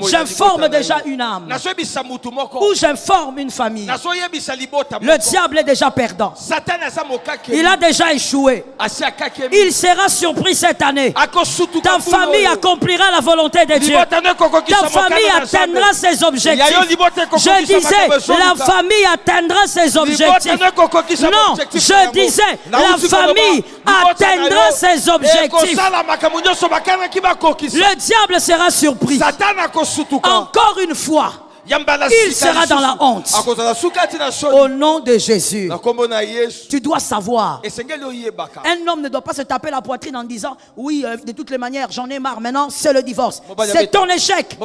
j'informe déjà une âme. Ou j'informe une famille. Le diable est déjà perdant. Il a déjà échoué. Il sera surpris cette année. Ta famille accomplira la volonté de Dieu. Ta famille atteindra ses objectifs. Je disais, la famille atteindra ses objectifs. Non, je disais, la famille atteindra ses objectifs. Le diable sera surpris. Encore une fois, il sera dans la honte. Au nom de Jésus, tu dois savoir, un homme ne doit pas se taper la poitrine en disant oui, de toutes les manières, j'en ai marre, maintenant c'est le divorce. C'est ton échec.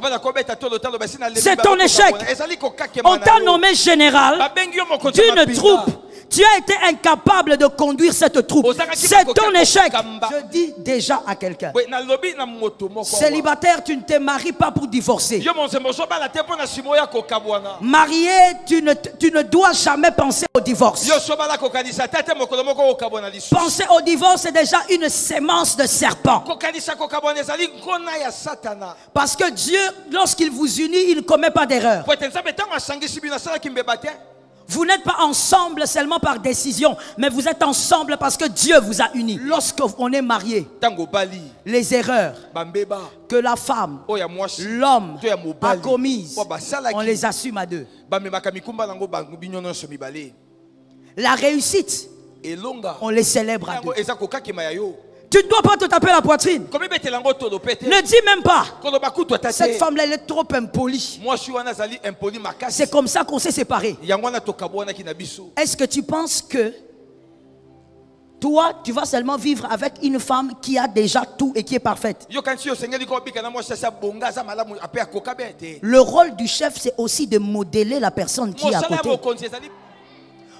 C'est ton échec. On t'a nommé général d'une troupe. Tu as été incapable de conduire cette troupe. C'est ton échec. Je dis déjà à quelqu'un. Célibataire, tu ne te maries pas pour divorcer. Marié, tu ne dois jamais penser au divorce. Penser au divorce, c'est déjà une sémence de serpent. Parce que Dieu, lorsqu'il vous unit, il ne commet pas d'erreur. Vous n'êtes pas ensemble seulement par décision, mais vous êtes ensemble parce que Dieu vous a unis. Lorsqu'on est marié, les erreurs que la femme, l'homme a commises, on les assume à deux. La réussite, on les célèbre à deux. Tu ne dois pas te taper la poitrine. Ne dis même pas. Cette femme-là, elle est trop impolie. C'est comme ça qu'on s'est séparés. Est-ce que tu penses que toi, tu vas seulement vivre avec une femme qui a déjà tout et qui est parfaite? Le rôle du chef, c'est aussi de modeler la personne qui est à côté.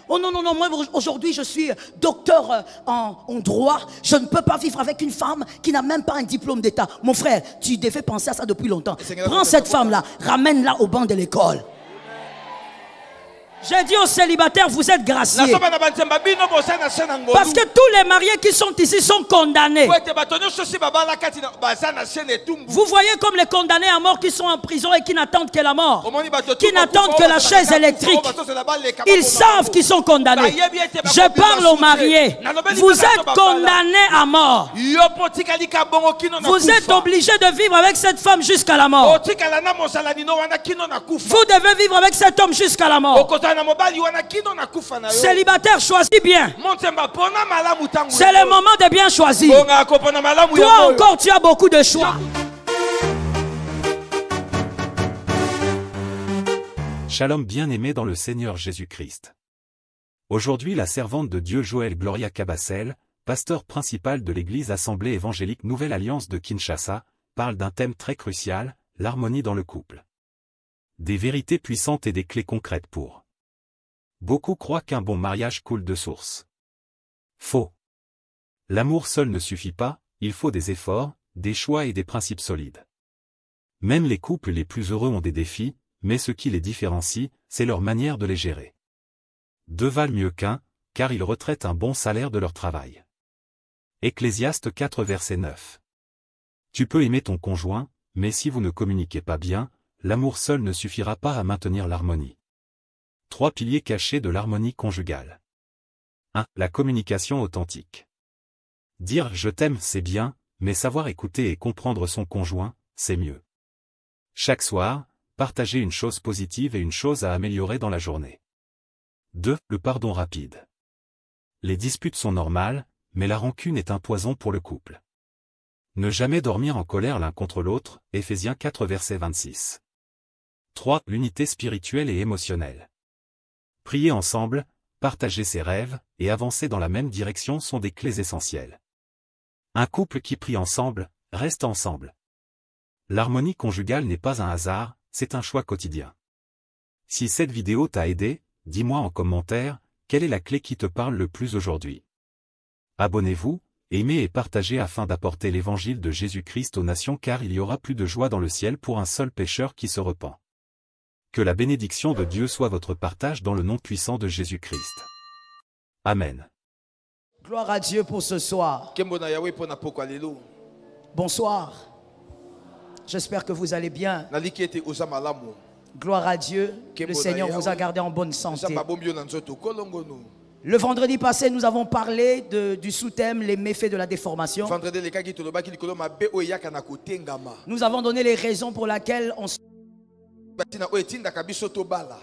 Oh non, non, non, moi aujourd'hui je suis docteur en droit. Je ne peux pas vivre avec une femme qui n'a même pas un diplôme d'état. Mon frère, tu devais penser à ça depuis longtemps. Prends cette femme-là, ramène-la au banc de l'école. J'ai dit aux célibataires, vous êtes graciés. Parce que tous les mariés qui sont ici sont condamnés. Vous voyez comme les condamnés à mort qui sont en prison et qui n'attendent que la mort. Qui n'attendent que la chaise électrique. Ils savent qu'ils sont condamnés. Je parle aux mariés. Vous êtes condamnés à mort. Vous êtes obligés de vivre avec cette femme jusqu'à la mort. Vous devez vivre avec cet homme jusqu'à la mort. Célibataire, choisis bien. C'est le moment de bien choisir. Toi encore, tu as beaucoup de choix. Shalom bien-aimé dans le Seigneur Jésus-Christ. Aujourd'hui, la servante de Dieu Joël Gloria Cabassel, pasteur principal de l'église Assemblée évangélique Nouvelle Alliance de Kinshasa, parle d'un thème très crucial, l'harmonie dans le couple. Des vérités puissantes et des clés concrètes pour. Beaucoup croient qu'un bon mariage coule de source. Faux. L'amour seul ne suffit pas, il faut des efforts, des choix et des principes solides. Même les couples les plus heureux ont des défis, mais ce qui les différencie, c'est leur manière de les gérer. Deux valent mieux qu'un, car ils retraitent un bon salaire de leur travail. Ecclésiaste 4 verset 9. Tu peux aimer ton conjoint, mais si vous ne communiquez pas bien, l'amour seul ne suffira pas à maintenir l'harmonie. 3 piliers cachés de l'harmonie conjugale. 1. La communication authentique. Dire « je t'aime » c'est bien, mais savoir écouter et comprendre son conjoint, c'est mieux. Chaque soir, partagez une chose positive et une chose à améliorer dans la journée. 2. Le pardon rapide. Les disputes sont normales, mais la rancune est un poison pour le couple. Ne jamais dormir en colère l'un contre l'autre, Éphésiens 4 verset 26. 3. L'unité spirituelle et émotionnelle. Prier ensemble, partager ses rêves, et avancer dans la même direction sont des clés essentielles. Un couple qui prie ensemble, reste ensemble. L'harmonie conjugale n'est pas un hasard, c'est un choix quotidien. Si cette vidéo t'a aidé, dis-moi en commentaire, quelle est la clé qui te parle le plus aujourd'hui. Abonnez-vous, aimez et partagez afin d'apporter l'évangile de Jésus-Christ aux nations car il y aura plus de joie dans le ciel pour un seul pécheur qui se repent. Que la bénédiction de Dieu soit votre partage dans le nom puissant de Jésus-Christ. Amen. Gloire à Dieu pour ce soir. Bonsoir. J'espère que vous allez bien. Gloire à Dieu. Le Seigneur vous a gardé en bonne santé. Le vendredi passé, nous avons parlé du sous-thème les méfaits de la déformation. Nous avons donné les raisons pour lesquelles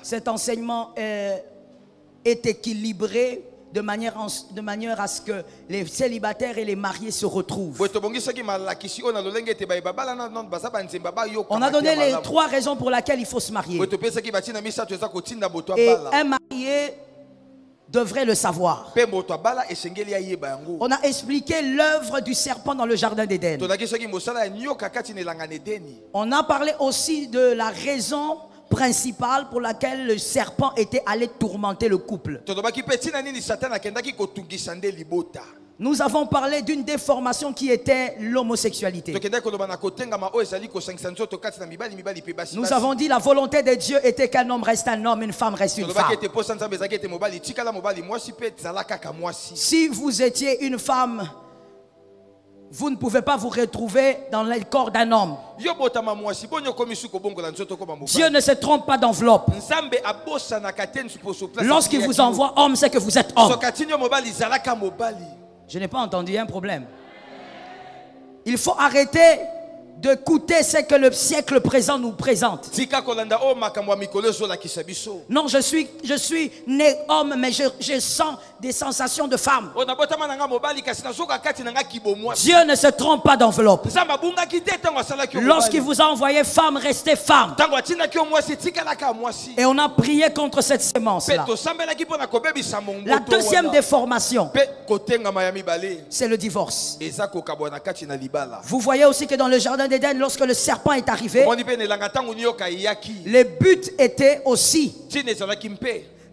cet enseignement est équilibré de manière à ce que les célibataires et les mariés se retrouvent. On a donné les 3 raisons pour lesquelles il faut se marier. Et un marié devrait le savoir. On a expliqué l'œuvre du serpent dans le jardin d'Éden. On a parlé aussi de la raison principale pour laquelle le serpent était allé tourmenter le couple. Nous avons parlé d'une déformation qui était l'homosexualité. Nous avons dit la volonté de Dieu était qu'un homme reste un homme, une femme reste une femme. Si vous étiez une femme, vous ne pouvez pas vous retrouver dans le corps d'un homme. Dieu ne se trompe pas d'enveloppe. Lorsqu'il vous envoie homme, c'est que vous êtes homme. Je n'ai pas entendu un problème. Il faut arrêter d'écouter ce que le siècle présent nous présente. Non, je suis né homme, mais je sens des sensations de femme. Dieu ne se trompe pas d'enveloppe. Lorsqu'il vous a envoyé femme, restez femme. Et on a prié contre cette sémence-là. La deuxième déformation, c'est le divorce. Vous voyez aussi que dans le jardin d'Éden, lorsque le serpent est arrivé, le but était aussi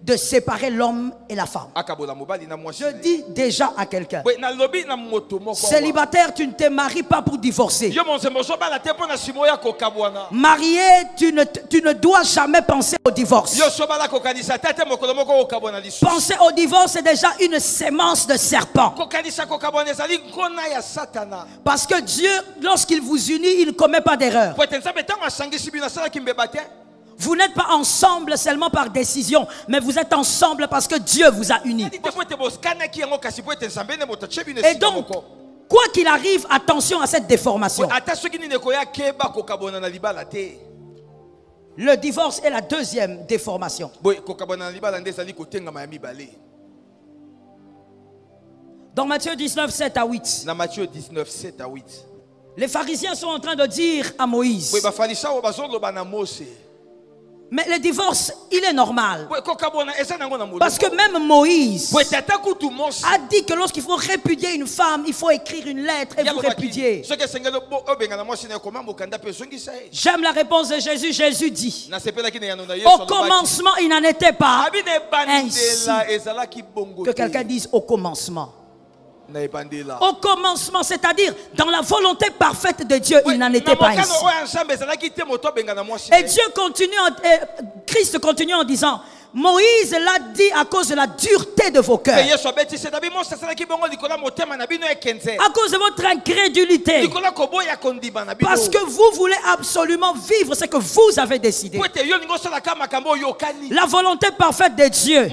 de séparer l'homme et la femme. Je dis déjà à quelqu'un, célibataire, tu ne te maries pas pour divorcer. Marié, tu ne dois jamais penser au divorce. Penser au divorce, c'est déjà une sémence de serpent. Parce que Dieu, lorsqu'il vous unit, il ne commet pas d'erreur. Vous n'êtes pas ensemble seulement par décision, mais vous êtes ensemble parce que Dieu vous a unis. Et donc, quoi qu'il arrive, attention à cette déformation. Le divorce est la deuxième déformation. Dans Matthieu 19, 7 à 8. Les pharisiens sont en train de dire à Moïse, mais le divorce, il est normal. Parce que même Moïse a dit que lorsqu'il faut répudier une femme, il faut écrire une lettre et vous répudier. J'aime la réponse de Jésus. Jésus dit, au commencement, il n'en était pas ainsi. Que quelqu'un dise au commencement. Au commencement, c'est-à-dire dans la volonté parfaite de Dieu, il n'en était pas ainsi. Et Dieu continue, Christ continue en disant, Moïse l'a dit à cause de la dureté de vos cœurs, à cause de votre incrédulité, parce que vous voulez absolument vivre ce que vous avez décidé. La volonté parfaite de Dieu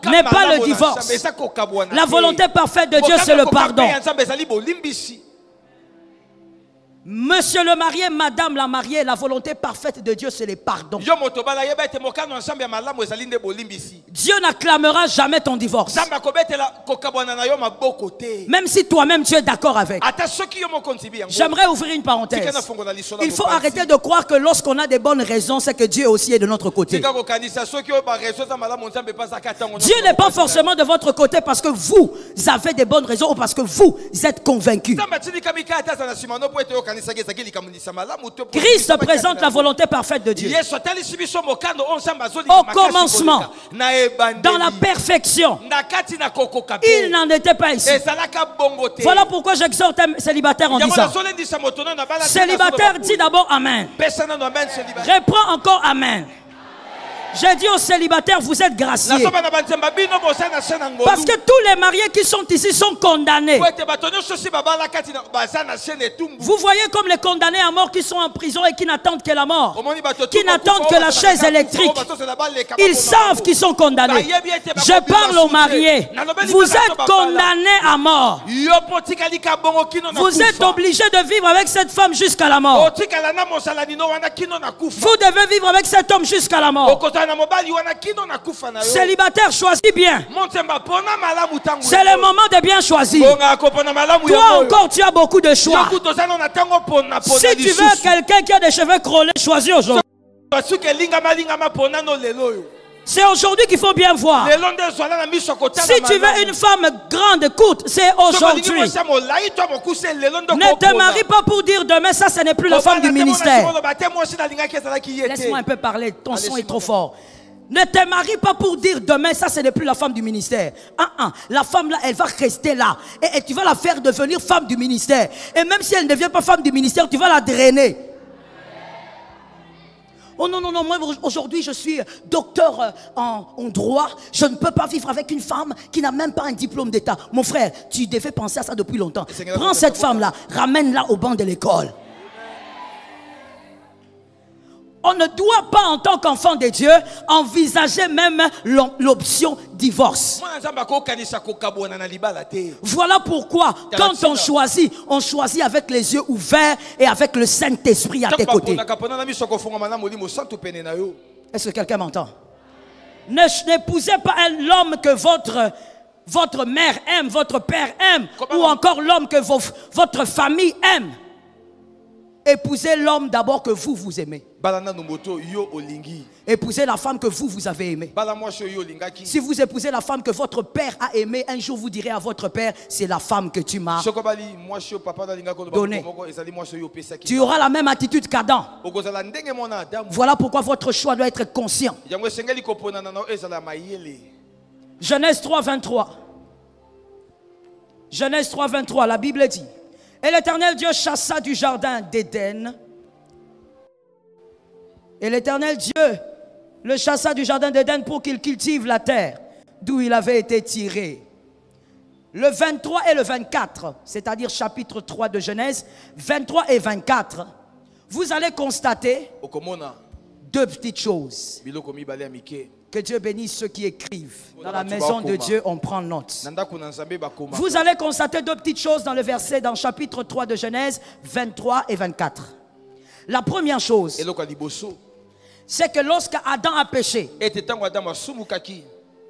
n'est pas le divorce. La volonté parfaite de Dieu, c'est le pardon. Monsieur le marié, madame la mariée, la volonté parfaite de Dieu, c'est le pardon. Dieu n'acclamera jamais ton divorce. Même si toi-même tu es d'accord avec. J'aimerais ouvrir une parenthèse. Il faut arrêter de croire que lorsqu'on a des bonnes raisons, c'est que Dieu aussi est de notre côté. Dieu n'est pas forcément de votre côté parce que vous avez des bonnes raisons ou parce que vous êtes convaincus. Christ présente la volonté parfaite de Dieu. Au commencement, dans la perfection, il n'en était pas ici. Voilà pourquoi j'exhorte un célibataire en disant, célibataire, dis d'abord Amen. Reprends encore Amen. J'ai dit aux célibataires, vous êtes graciés. Parce que tous les mariés qui sont ici sont condamnés. Vous voyez comme les condamnés à mort qui sont en prison et qui n'attendent que la mort, qui n'attendent que la chaise électrique. Ils savent qu'ils sont condamnés. Je parle aux mariés. Vous êtes condamnés à mort. Vous êtes obligés de vivre avec cette femme jusqu'à la mort. Vous devez vivre avec cet homme jusqu'à la mort. Célibataire, choisis bien. C'est le moment de bien choisir. Toi encore, tu as beaucoup de choix. Si tu veux quelqu'un qui a des cheveux crôlés, choisis aujourd'hui. C'est aujourd'hui qu'il faut bien voir. Si tu veux une femme grande, courte, c'est aujourd'hui. Ne te marie pas pour dire demain, ça, ce n'est plus la femme du ministère. Laisse-moi un peu parler, ton son est trop fort. Ne te marie pas pour dire demain, ça, ce n'est plus la femme du ministère. La femme là, elle va rester là. Et tu vas la faire devenir femme du ministère. Et même si elle ne devient pas femme du ministère, tu vas la drainer. Oh non, non, non, moi aujourd'hui je suis docteur en droit. Je ne peux pas vivre avec une femme qui n'a même pas un diplôme d'état. Mon frère, tu devais penser à ça depuis longtemps. Prends cette femme-là, ramène-la au banc de l'école. On ne doit pas, en tant qu'enfant de Dieu, envisager même l'option divorce. Voilà pourquoi, quand on choisit avec les yeux ouverts et avec le Saint-Esprit à tes côtés. Est-ce que quelqu'un m'entend? N'épousez pas l'homme que votre mère aime, votre père aime, ou encore l'homme que votre famille aime. Épousez l'homme d'abord que vous aimez. Épousez la femme que vous avez aimée. Si vous épousez la femme que votre père a aimée, un jour vous direz à votre père, c'est la femme que tu m'as donnée. Tu auras la même attitude qu'Adam. Voilà pourquoi votre choix doit être conscient. Genèse 3, 23. Genèse 3, 23, la Bible dit: et l'Éternel Dieu chassa du jardin d'Éden. Et l'Éternel Dieu le chassa du jardin d'Éden pour qu'il cultive la terre d'où il avait été tiré. Le 23 et le 24, c'est-à-dire chapitre 3 de Genèse, 23 et 24, vous allez constater deux petites choses. Que Dieu bénisse ceux qui écrivent. Dans la maison de Dieu, on prend note. Vous allez constater deux petites choses dans le verset, dans le chapitre 3 de Genèse, 23 et 24. La première chose, c'est que lorsque Adam a péché,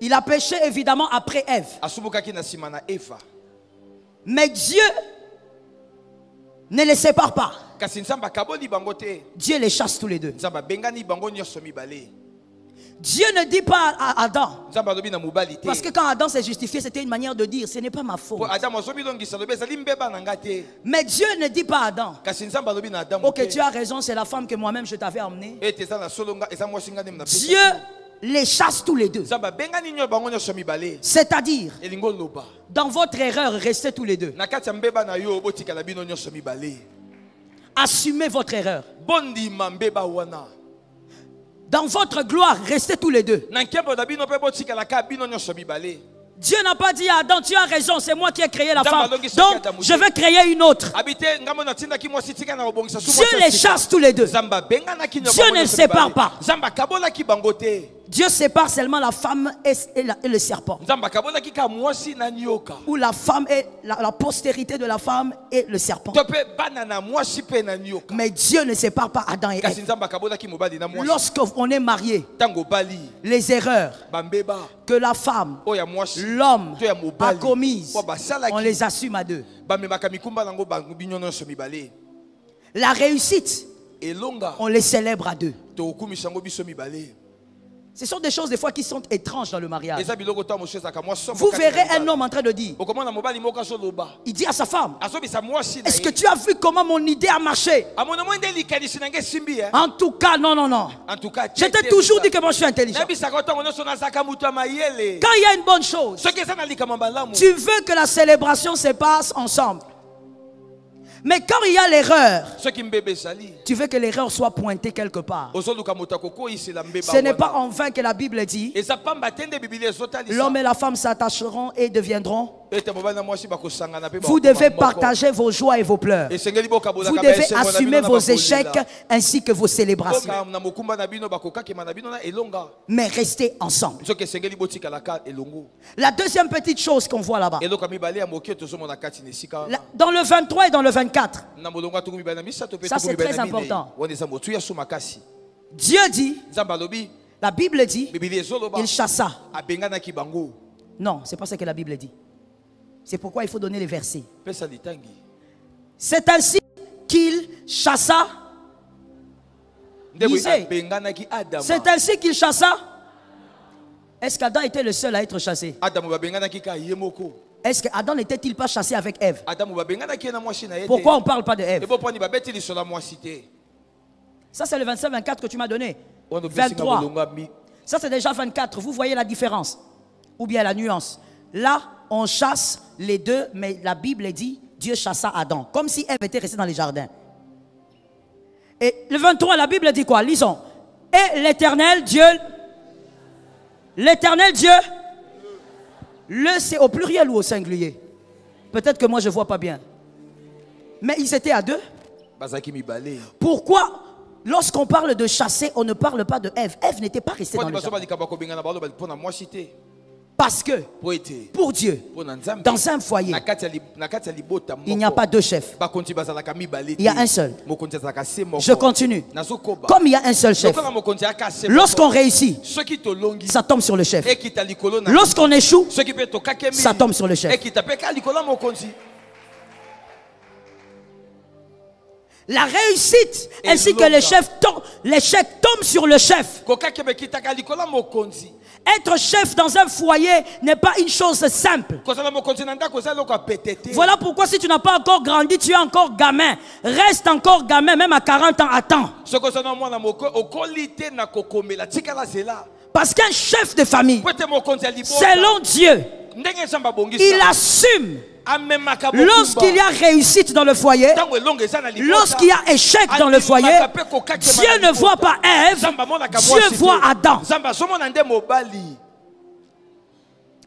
il a péché évidemment après Ève. Mais Dieu ne les sépare pas. Dieu les chasse tous les deux. Dieu ne dit pas à Adam, parce que quand Adam s'est justifié, c'était une manière de dire, ce n'est pas ma faute. Mais Dieu ne dit pas à Adam, ok, tu as raison, c'est la femme que moi-même je t'avais emmenée. Dieu les chasse tous les deux. C'est-à-dire, dans votre erreur, restez tous les deux. Assumez votre erreur. Dans votre gloire, restez tous les deux. Dieu n'a pas dit à Adam, tu as raison, c'est moi qui ai créé la femme. Donc, je vais créer une autre. Dieu les chasse tous les deux. Dieu ne sépare pas. Dieu sépare seulement la femme et le serpent. Ou la femme et la postérité de la femme et le serpent. Mais Dieu ne sépare pas Adam et Ève. Lorsqu'on est marié, les erreurs que la femme, l'homme a commises, on les assume à deux. La réussite, on les célèbre à deux. Ce sont des choses des fois qui sont étranges dans le mariage. Vous verrez un homme en train de dire, il dit à sa femme, est-ce que tu as vu comment mon idée a marché? En tout cas, non, non, non. Je t'ai toujours dit que moi je suis intelligent. Quand il y a une bonne chose, tu veux que la célébration se passe ensemble. Mais quand il y a l'erreur, tu veux que l'erreur soit pointée quelque part. Ce n'est pas en vain que la Bible dit l'homme et la femme s'attacheront et deviendront. Vous devez partager vos joies et vos pleurs. Vous devez assumer vos échecs ainsi que vos célébrations. Mais restez ensemble. La deuxième petite chose qu'on voit là-bas, dans le 23 et dans le 24, ça c'est très important. Dieu dit, la Bible dit, il chassa. Non, c'est pas ce que la Bible dit. C'est pourquoi il faut donner les versets. C'est ainsi qu'il chassa. C'est ainsi qu'il chassa. Est-ce qu'Adam était le seul à être chassé? Est-ce qu'Adam n'était-il pas chassé avec Ève? Pourquoi on ne parle pas de Ève? Ça c'est le 25-24 que tu m'as donné. 23. Ça c'est déjà 24. Vous voyez la différence? Ou bien la nuance? Là, on chasse les deux, mais la Bible dit Dieu chassa Adam. Comme si Ève était restée dans les jardins. Et le 23, la Bible dit quoi? Lisons. Et l'Éternel Dieu... L'Éternel Dieu... Le, c'est au pluriel ou au singulier? Peut-être que moi je ne vois pas bien. Mais ils étaient à deux. Pourquoi, lorsqu'on parle de chasser, on ne parle pas de Ève? Ève n'était pas restée dans le jardin. Parce que, pour Dieu, dans un foyer, il n'y a pas deux chefs. Il y a un seul. Je continue. Comme il y a un seul chef, lorsqu'on réussit, ça tombe sur le chef. Lorsqu'on échoue, ça tombe sur le chef. La réussite ainsi que l'échec tombe sur le chef. Être chef dans un foyer n'est pas une chose simple. Voilà pourquoi si tu n'as pas encore grandi, tu es encore gamin. Reste encore gamin, même à 40 ans, attends. Parce qu'un chef de famille, selon Dieu, il assume. Lorsqu'il y a réussite dans le foyer, lorsqu'il y a échec dans le foyer, Dieu ne voit pas Ève, Dieu voit Adam.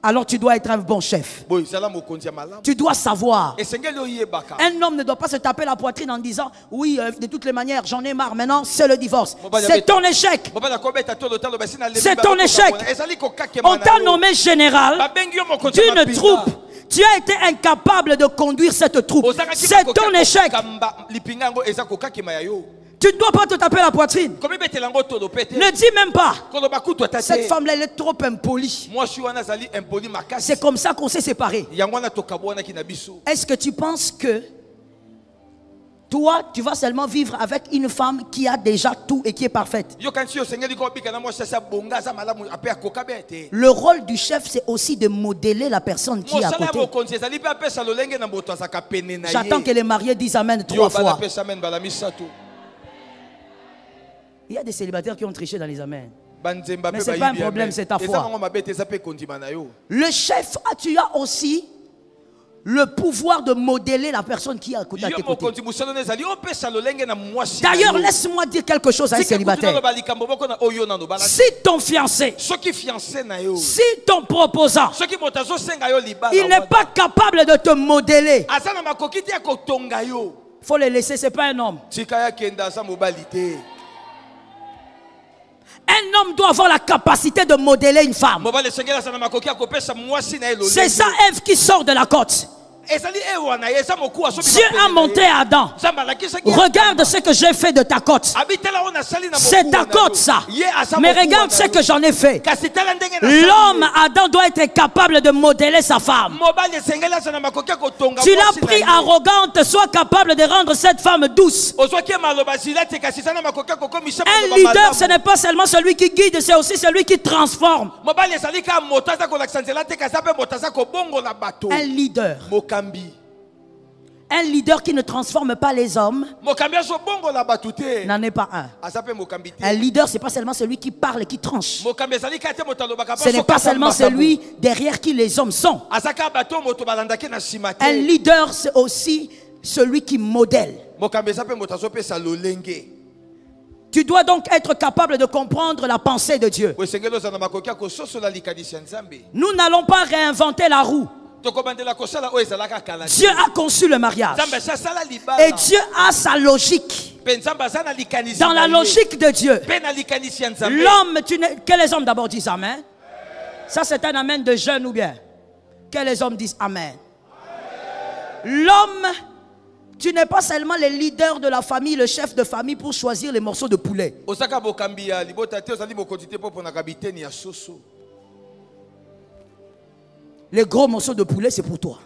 Alors tu dois être un bon chef. Tu dois savoir. Un homme ne doit pas se taper la poitrine en disant oui, de toutes les manières, j'en ai marre, maintenant c'est le divorce. C'est ton échec. C'est ton échec. On t'a nommé général d'une troupe. Tu as été incapable de conduire cette troupe. C'est ton échec. Tu ne dois pas te taper la poitrine. Ne dis même pas. Cette femme-là, elle est trop impolie. C'est comme ça qu'on s'est séparés. Est-ce que tu penses que toi, tu vas seulement vivre avec une femme qui a déjà tout et qui est parfaite? Le rôle du chef, c'est aussi de modeler la personne qui est à côté. J'attends que les mariés disent Amen 3 fois. Il y a des célibataires qui ont triché dans les amens. Mais ce n'est pas un problème, c'est ta foi. Le chef, tu as aussi le pouvoir de modeler la personne qui est à côté. D'ailleurs, laisse-moi dire quelque chose à un célibataire. Si ton fiancé, si ton proposant, il n'est pas capable de te modeler, il faut le laisser, ce n'est pas un homme. Un homme doit avoir la capacité de modeler une femme. C'est ça Ève qui sort de la côte. Dieu a montré à Adam. Regarde ce que j'ai fait de ta côte. C'est ta côte ça. Mais regarde ce que j'en ai fait. L'homme Adam doit être capable de modeler sa femme. Tu l'as pris arrogante, sois capable de rendre cette femme douce. Un leader, ce n'est pas seulement celui qui guide, c'est aussi celui qui transforme. Un leader. Un leader qui ne transforme pas les hommes n'en est pas un. Un leader, ce n'est pas seulement celui qui parle et qui tranche. Ce n'est pas seulement celui derrière qui les hommes sont. Un leader, c'est aussi celui qui modèle. Tu dois donc être capable de comprendre la pensée de Dieu. Nous n'allons pas réinventer la roue. Dieu a conçu le mariage. Et Dieu a sa logique. Dans la logique de Dieu, l'homme, que les hommes d'abord disent Amen. Ça c'est un Amen de jeune ou bien? Que les hommes disent Amen. L'homme, tu n'es pas seulement le leader de la famille, le chef de famille pour choisir les morceaux de poulet. Les gros morceaux de poulet, c'est pour toi.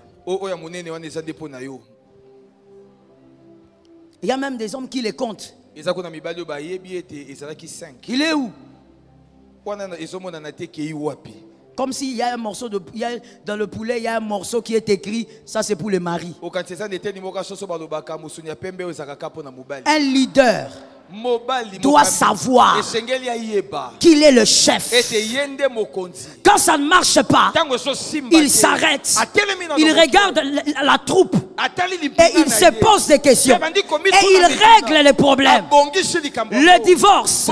Il y a même des hommes qui les comptent. Il est où? Comme s'il y a un morceau de... dans le poulet, il y a un morceau qui est écrit, ça c'est pour le mari. Un leader doit savoir qu'il est le chef. Quand ça ne marche pas, il s'arrête, il regarde la troupe et il se pose des questions et il règle les problèmes. Le divorce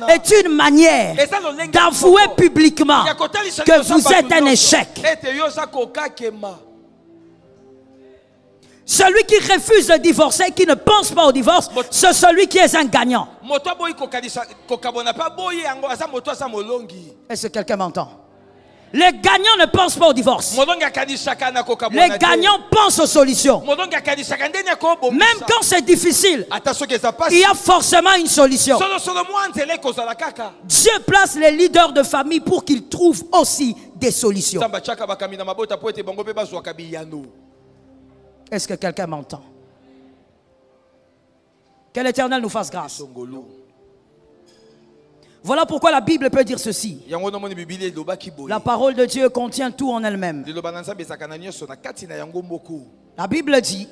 est une manière d'avouer publiquement que vous êtes un échec. Celui qui refuse de divorcer, qui ne pense pas au divorce, c'est celui qui est un gagnant. Est-ce que quelqu'un m'entend? Les gagnants ne pensent pas au divorce. Les gagnants pensent aux solutions. Même quand c'est difficile, il y a forcément une solution. Dieu place les leaders de famille pour qu'ils trouvent aussi des solutions. Est-ce que quelqu'un m'entend? Que l'Éternel nous fasse grâce. Voilà pourquoi la Bible peut dire ceci. La parole de Dieu contient tout en elle-même. La Bible dit: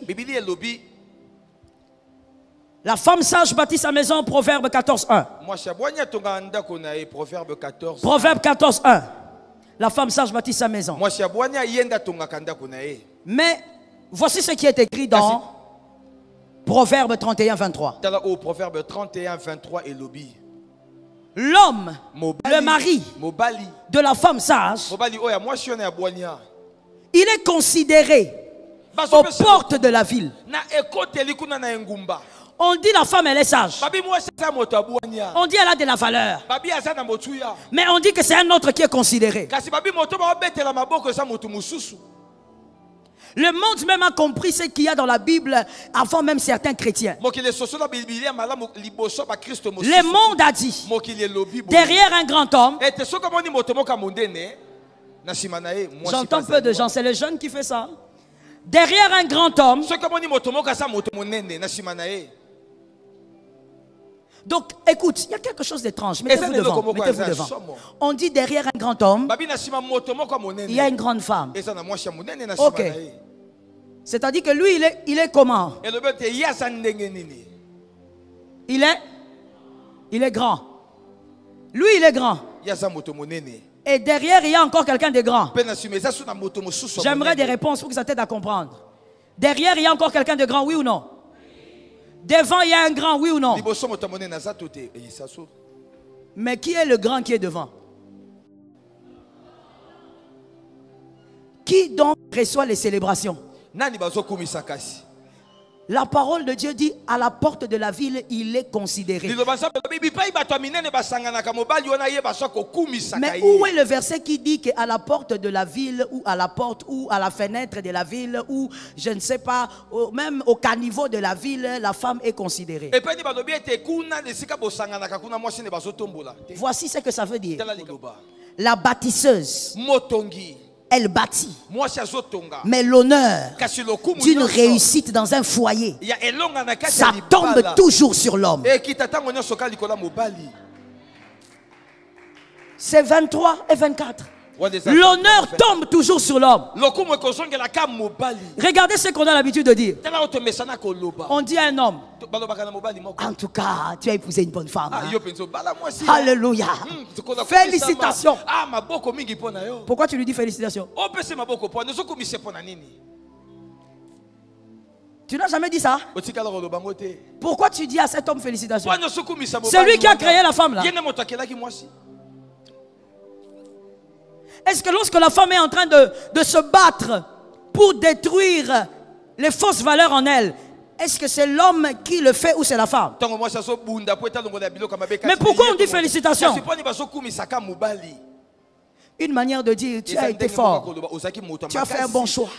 la femme sage bâtit sa maison, Proverbe 14:1. Proverbe 14:1. La femme sage bâtit sa maison. Mais voici ce qui est écrit dans Proverbe 31:23. L'homme, le mari de la femme sage, il est considéré aux portes de la ville. On dit la femme elle est sage. On dit elle a de la valeur. Mais on dit que c'est un autre qui est considéré. Le monde même a compris ce qu'il y a dans la Bible avant même certains chrétiens. Le monde a dit, derrière un grand homme, j'entends peu de gens, c'est les jeunes qui font ça. Derrière un grand homme, donc écoute, il y a quelque chose d'étrange. Mettez-vous devant, mettez-vous devant. On dit derrière un grand homme, il y a une grande femme. Ok. C'est-à-dire que lui, il est comment? Il est grand. Lui, il est grand. Et derrière, il y a encore quelqu'un de grand. J'aimerais des réponses pour que ça t'aide à comprendre. Derrière, il y a encore quelqu'un de grand, oui ou non? Devant, il y a un grand, oui ou non? Mais qui est le grand qui est devant? Qui donc reçoit les célébrations? La parole de Dieu dit, à la porte de la ville, il est considéré. Mais où est le verset qui dit qu'à la porte de la ville, ou à la porte, ou à la fenêtre de la ville, ou je ne sais pas, même au caniveau de la ville, la femme est considérée? Voici ce que ça veut dire. La bâtisseuse, elle bâtit. Mais l'honneur d'une réussite dans un foyer, ça tombe toujours sur l'homme. C'est 23 et 24. L'honneur tombe toujours sur l'homme. Regardez ce qu'on a l'habitude de dire. On dit à un homme, en tout cas, tu as épousé une bonne femme. Hein? Alléluia. Félicitations. Pourquoi tu lui dis félicitations? Tu n'as jamais dit ça? Pourquoi tu dis à cet homme félicitations? C'est lui qui a créé la femme là. Est-ce que lorsque la femme est en train de se battre pour détruire les fausses valeurs en elle, est-ce que c'est l'homme qui le fait ou c'est la femme? Mais pourquoi on dit félicitations? Une manière de dire tu as été fort, tu as fait un bon choix.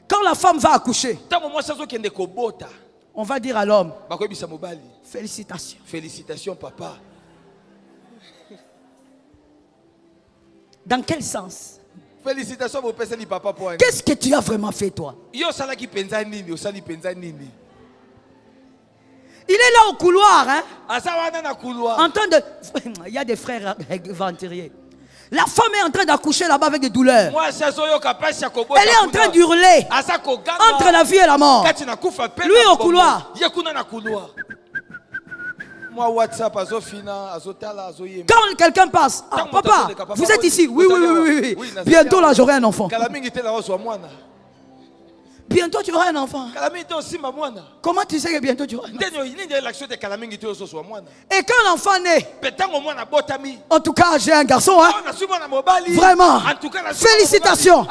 Quand la femme va accoucher, on va dire à l'homme félicitations. Félicitations papa. Dans quel sens? Félicitations mon père, papa pour. Qu'est-ce que tu as vraiment fait toi? Il est là au couloir, hein? En train de... Il y a des frères aventuriers. La femme est en train d'accoucher là-bas avec des douleurs. Elle est en train d'hurler entre la vie et la mort. Lui au couloir. Quand quelqu'un passe, ah, papa, vous êtes ici? Oui, oui, oui, oui. Bientôt là, j'aurai un enfant. Bientôt tu auras un enfant. Comment tu sais que bientôt tu auras un enfant? Et quand l'enfant naît, en tout cas j'ai un garçon, hein? Vraiment. Félicitations.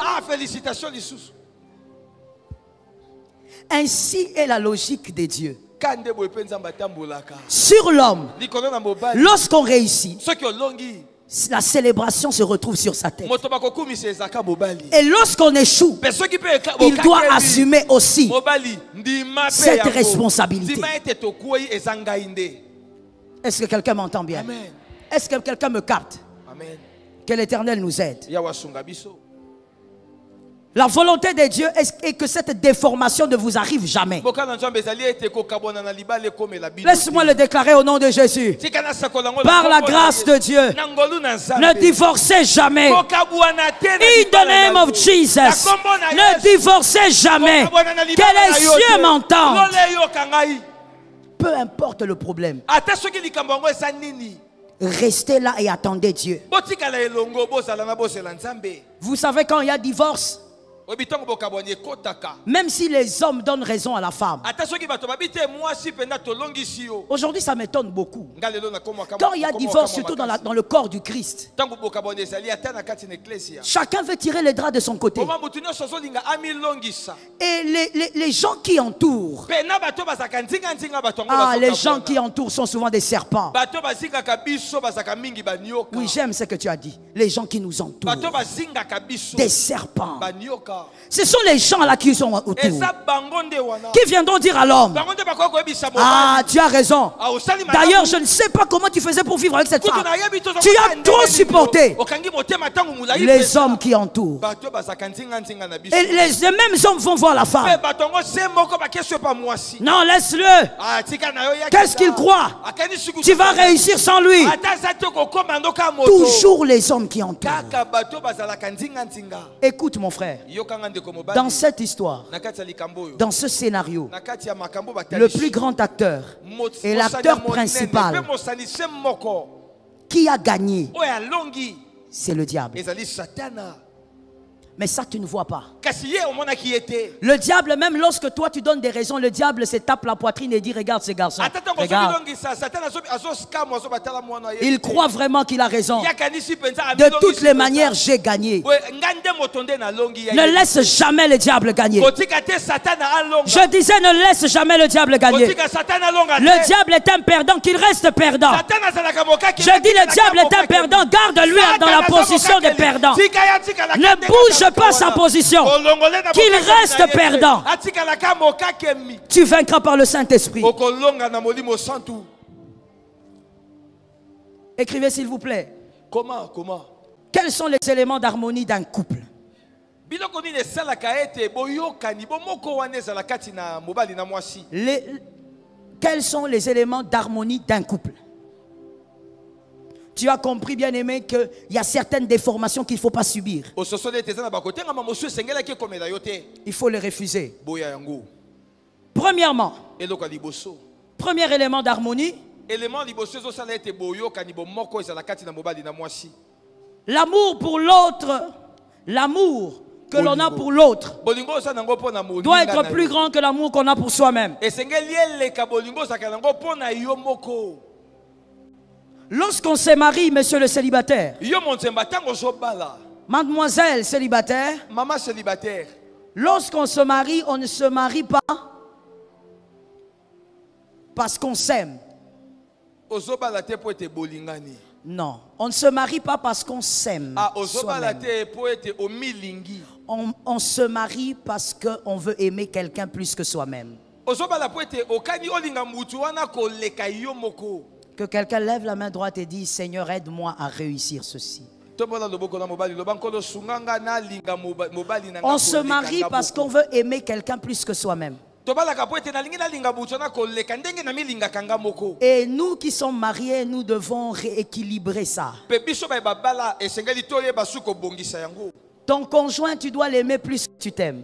Ainsi est la logique de Dieu sur l'homme. Lorsqu'on réussit, la célébration se retrouve sur sa tête. Et lorsqu'on échoue, il doit assumer aussi cette responsabilité. Est-ce que quelqu'un m'entend bien? Est-ce que quelqu'un me capte? Amen. Que l'Éternel nous aide. La volonté de Dieu est que cette déformation ne vous arrive jamais. Laisse-moi le déclarer au nom de Jésus. Par la grâce de Dieu, ne divorcez jamais. In the name of Jesus, ne divorcez jamais. Que les cieux m'entendent. Peu importe le problème, restez là et attendez Dieu. Vous savez, quand il y a divorce, même si les hommes donnent raison à la femme, aujourd'hui ça m'étonne beaucoup. Quand il y a divorce, surtout dans le corps du Christ, chacun veut tirer les draps de son côté. Et les gens qui entourent, les gens qui entourent sont souvent des serpents. Oui, j'aime ce que tu as dit. Les gens qui nous entourent, des serpents. Ce sont les gens là qui sont autour, qui viendront dire à l'homme, ah, tu as raison. D'ailleurs, je ne sais pas comment tu faisais pour vivre avec cette femme. Tu as trop supporté. Les hommes qui entourent. Et les mêmes hommes vont voir la femme. Non, laisse-le. Qu'est-ce qu'il croit? Tu vas réussir sans lui. Toujours les hommes qui entourent. Écoute mon frère. Dans cette histoire, dans ce scénario, le plus grand acteur et l'acteur principal qui a gagné, c'est le diable. Mais ça tu ne vois pas. Le diable, même lorsque toi tu donnes des raisons, le diable se tape la poitrine et dit regarde ce garçon, regarde. Il croit vraiment qu'il a raison. De toutes les manières j'ai gagné. Ne laisse jamais le diable gagner. Je disais ne laisse jamais le diable gagner. Le diable est un perdant, qu'il reste perdant. Je dis le diable est un perdant, garde-lui dans la position de perdant. Ne bouge pas sa position, qu'il reste perdant. Tu vaincras par le Saint-Esprit. Écrivez s'il vous plaît. Comment? Quels sont les éléments d'harmonie d'un couple? Quels sont les éléments d'harmonie d'un couple? Tu as compris, bien-aimé, qu'il y a certaines déformations qu'il ne faut pas subir. Il faut les refuser. Premièrement, premier élément d'harmonie, l'amour pour l'autre, l'amour que l'on a pour l'autre doit être plus grand que l'amour qu'on a pour soi-même. Lorsqu'on se marie, monsieur le célibataire, mademoiselle célibataire, maman célibataire, lorsqu'on se marie, on ne se marie pas parce qu'on s'aime. Non, on ne se marie pas parce qu'on s'aime. On se marie parce qu'on veut aimer quelqu'un plus que soi-même. Que quelqu'un lève la main droite et dise, Seigneur, aide-moi à réussir ceci. On se marie parce qu'on veut aimer quelqu'un plus que soi-même. Et nous qui sommes mariés, nous devons rééquilibrer ça. Ton conjoint, tu dois l'aimer plus que tu t'aimes.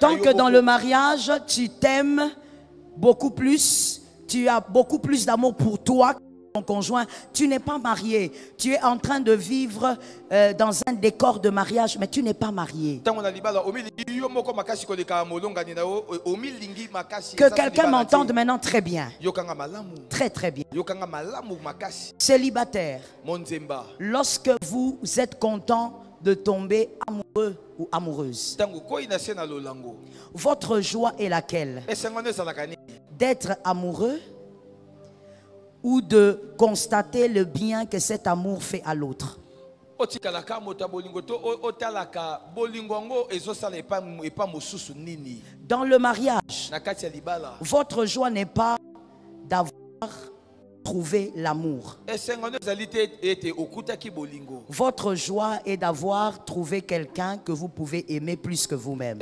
Tant que dans le mariage, tu t'aimes beaucoup plus, tu as beaucoup plus d'amour pour toi que ton conjoint, tu n'es pas marié. Tu es en train de vivre dans un décor de mariage, mais tu n'es pas marié. Que quelqu'un m'entende maintenant très bien. Très très bien. Célibataire, lorsque vous êtes content de tomber amoureux ou amoureuse, votre joie est laquelle? D'être amoureux ou de constater le bien que cet amour fait à l'autre? Dans le mariage, votre joie n'est pas d'avoir trouvé l'amour. Votre joie est d'avoir trouvé quelqu'un que vous pouvez aimer plus que vous-même.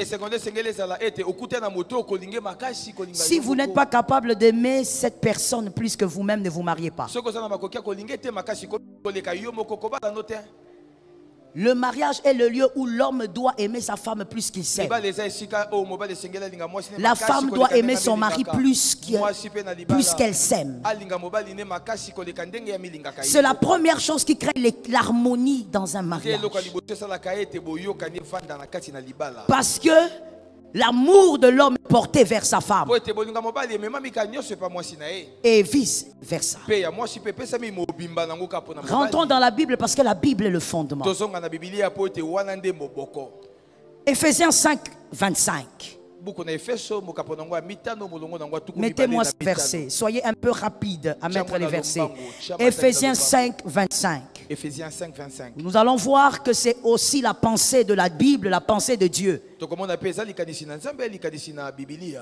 Si vous n'êtes pas capable d'aimer cette personne plus que vous-même, ne vous mariez pas. Le mariage est le lieu où l'homme doit aimer sa femme plus qu'il s'aime. La femme doit aimer son mari plus qu'elle s'aime. C'est la première chose qui crée l'harmonie dans un mariage. Parce que l'amour de l'homme est porté vers sa femme. Et vice versa. Rentrons dans la Bible parce que la Bible est le fondement. Ephésiens 5, 25. Mettez-moi ce verset. Soyez un peu rapide à mettre les versets. Ephésiens 5, 25. Ephésiens 5, 25. Nous allons voir que c'est aussi la pensée de la Bible, la pensée de Dieu.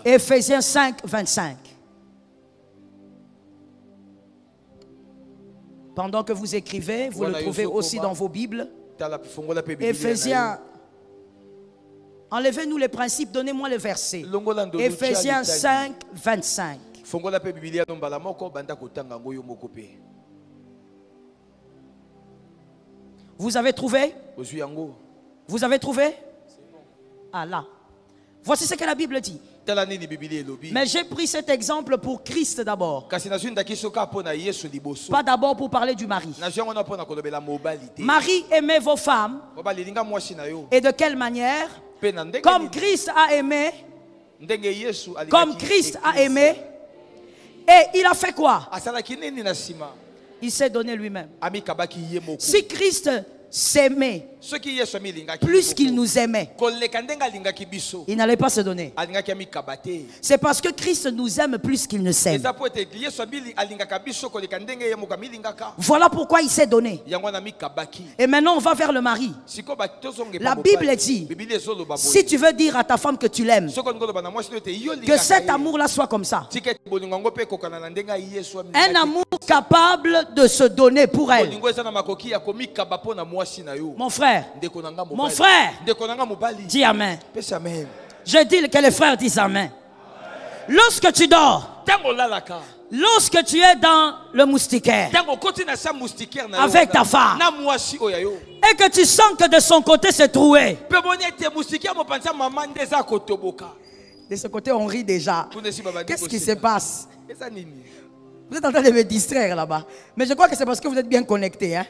Ephésiens 5, 25. Pendant que vous écrivez, vous le trouvez aussi dans vos Bibles. Ephésiens. Enlevez-nous les principes, donnez-moi le verset. Ephésiens 5, 25. Vous avez trouvé? Vous avez trouvé? Ah là. Voici ce que la Bible dit. Mais j'ai pris cet exemple pour Christ d'abord. Pas d'abord pour parler du mari. Marie, aimez vos femmes. Et de quelle manière? Comme Christ a aimé. Comme Christ a aimé. Et il a fait quoi? Il s'est donné lui-même. Si Christ s'aimait plus qu'il nous aimait, il n'allait pas se donner. C'est parce que Christ nous aime plus qu'il ne s'aime. Voilà pourquoi il s'est donné. Et maintenant on va vers le mari. La Bible dit, si tu veux dire à ta femme que tu l'aimes, que cet amour-là soit comme ça. Un amour capable de se donner pour elle. Mon frère, dis amen. Je dis que les frères disent amen. Lorsque tu dors, lorsque tu es dans le moustiquaire avec ta femme et que tu sens que de son côté c'est troué, de ce côté on rit déjà. Qu'est-ce qui se passe? Vous êtes en train de me distraire là-bas. Mais je crois que c'est parce que vous êtes bien connectés. Hein?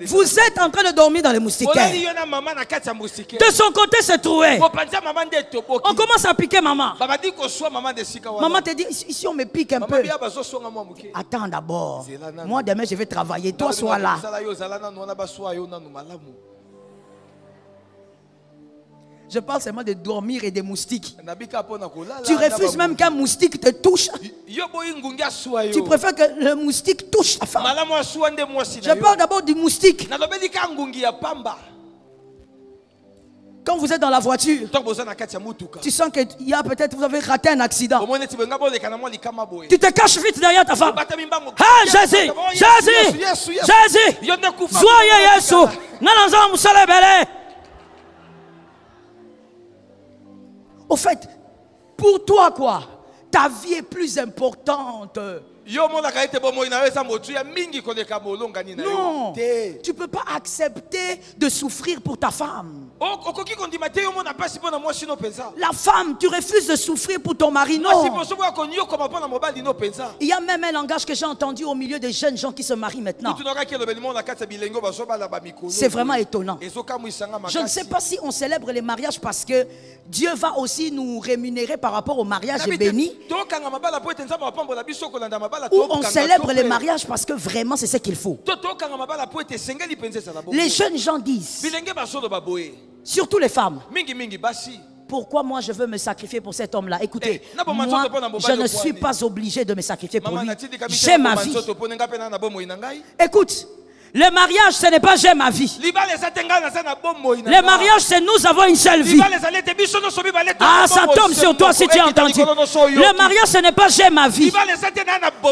Vous êtes en train de dormir dans les moustiquaires. De son côté, c'est troué. On commence à piquer maman. Maman te dit, ici on me pique un peu. Attends d'abord. Moi demain je vais travailler. Toi sois là. Je parle seulement de dormir et des moustiques. Tu refuses même qu'un moustique te touche. Tu préfères que le moustique touche ta femme. Je parle d'abord du moustique. Quand vous êtes dans la voiture, tu sens que vous avez raté un accident. Tu te caches vite derrière ta femme. Ah, Jésus, Jésus, Jésus, soyez Yesu. Au fait, pour toi quoi? Ta vie est plus importante. Non, tu ne peux pas accepter de souffrir pour ta femme. La femme, tu refuses de souffrir pour ton mari. Non. Il y a même un langage que j'ai entendu au milieu des jeunes gens qui se marient maintenant. C'est vraiment étonnant. Je ne sais pas si on célèbre les mariages parce que Dieu va aussi nous rémunérer par rapport au mariage béni. Ou on célèbre les mariages parce que vraiment c'est ce qu'il faut. Les jeunes gens disent, surtout les femmes, pourquoi moi je veux me sacrifier pour cet homme-là? Écoutez, moi je ne suis pas obligé de me sacrifier pour lui. J'ai ma vie. Écoute, le mariage, ce n'est pas j'ai ma vie. Le mariage, c'est nous avons une seule vie. Ah, ça tombe sur toi si tu as entendu. Le mariage, ce n'est pas j'ai ma vie.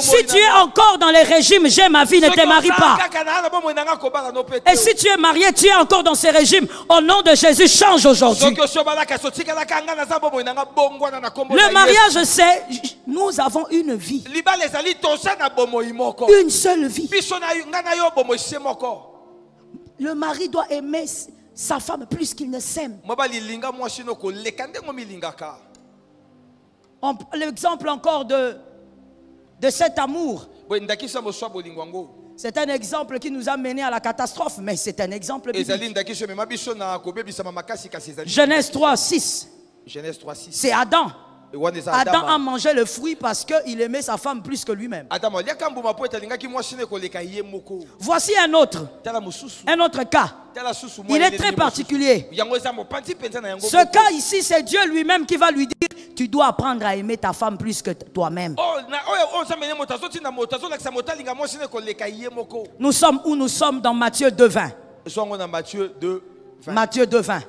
Si tu es encore dans les régimes j'ai ma vie, ne te marie pas. Et si tu es marié, tu es encore dans ces régimes, au nom de Jésus, change aujourd'hui. Le mariage, c'est nous avons une vie. Une seule vie. Le mari doit aimer sa femme plus qu'il ne s'aime. L'exemple encore de cet amour, c'est un exemple qui nous a mené à la catastrophe, mais c'est un exemple biblique. Genèse 3, 6. C'est Adam. Adam a mangé le fruit parce qu'il aimait sa femme plus que lui-même. Voici un autre cas. Il est très particulier. Ce cas ici, c'est Dieu lui-même qui va lui dire, tu dois apprendre à aimer ta femme plus que toi-même. Nous sommes où? Nous sommes dans Matthieu 2:20. Matthieu 2:20.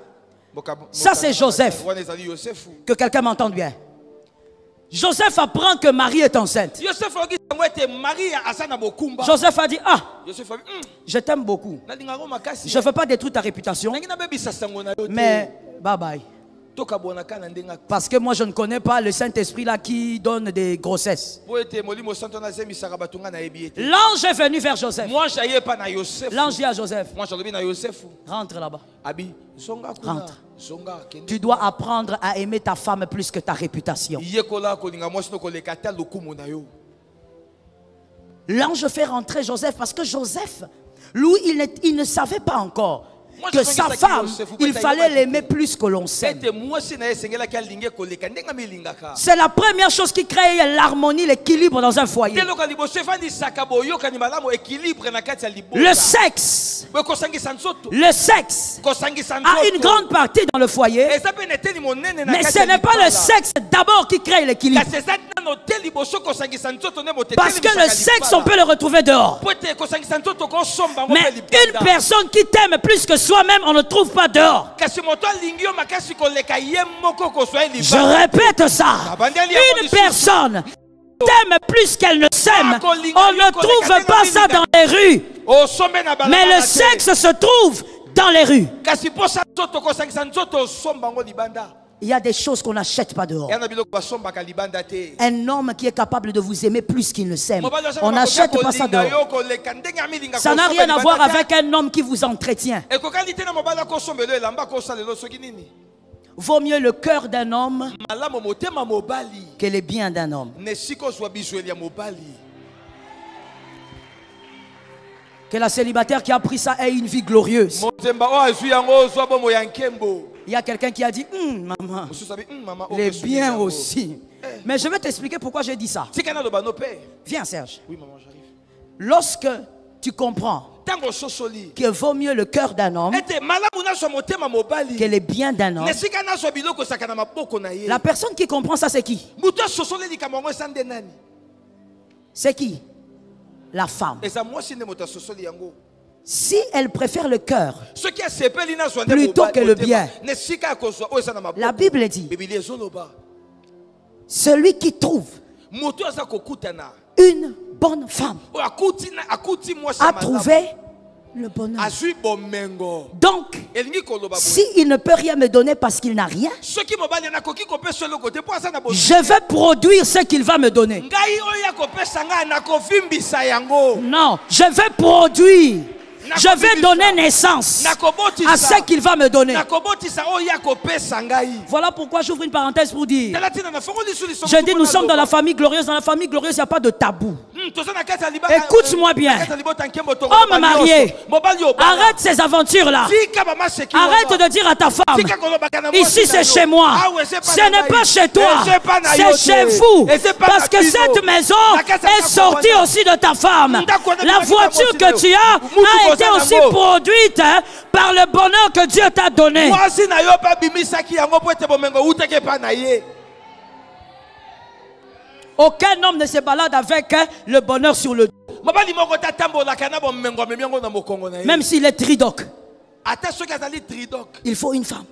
Ça c'est Joseph. Que quelqu'un m'entende bien. Joseph apprend que Marie est enceinte. Joseph a dit, ah, je t'aime beaucoup. Je ne veux pas détruire ta réputation, mais bye bye. Parce que moi je ne connais pas le Saint-Esprit là qui donne des grossesses. L'ange est venu vers Joseph. L'ange dit à Joseph, rentre là-bas. Rentre. Tu dois apprendre à aimer ta femme plus que ta réputation. L'ange fait rentrer Joseph parce que Joseph, lui, il ne savait pas encore que sa femme, il fallait l'aimer plus que l'on s'aime. C'est la première chose qui crée l'harmonie, l'équilibre dans un foyer. Le sexe a une grande partie dans le foyer, mais ce n'est pas le sexe d'abord qui crée l'équilibre. Parce que le sexe, on peut le retrouver dehors. Mais une personne qui t'aime plus que soi-même, on ne trouve pas dehors. Je répète ça. Une personne t'aime plus qu'elle ne s'aime, on ne trouve pas ça dans les rues. Mais le sexe se trouve dans les rues. Il y a des choses qu'on n'achète pas dehors. Un homme qui est capable de vous aimer plus qu'il ne s'aime, on n'achète pas ça dehors. Ça n'a rien à voir avec un homme qui vous entretient. Vaut mieux le cœur d'un homme que les biens d'un homme. Que la célibataire qui a pris ça ait une vie glorieuse. Il y a quelqu'un qui a dit, maman, les biens aussi. Mais je vais t'expliquer pourquoi j'ai dit ça. Viens Serge. Oui, maman, j'arrive. Lorsque tu comprends qu'il vaut mieux le cœur d'un homme que les biens d'un homme, la personne qui comprend ça, c'est qui? C'est qui? La femme. Si elle préfère le cœur plutôt que le bien, la Bible dit, celui qui trouve une bonne femme a trouvé le bonheur. Donc, s'il ne peut rien me donner parce qu'il n'a rien, je vais produire ce qu'il va me donner. Non, je vais produire. Je vais donner naissance à ce qu'il va me donner. Voilà pourquoi j'ouvre une parenthèse pour dire, je dis nous sommes dans la famille glorieuse. Dans la famille glorieuse, il n'y a pas de tabou. Écoute-moi bien. Homme marié, arrête ces aventures-là. Arrête de dire à ta femme, ici c'est chez moi. Ce n'est pas chez toi, c'est chez vous. Parce que cette maison est sortie aussi de ta femme. La voiture que tu as été aussi produite par le bonheur que Dieu t'a donné. Aucun homme ne se balade avec le bonheur sur le dos. Même s'il est tridoc, il faut une femme.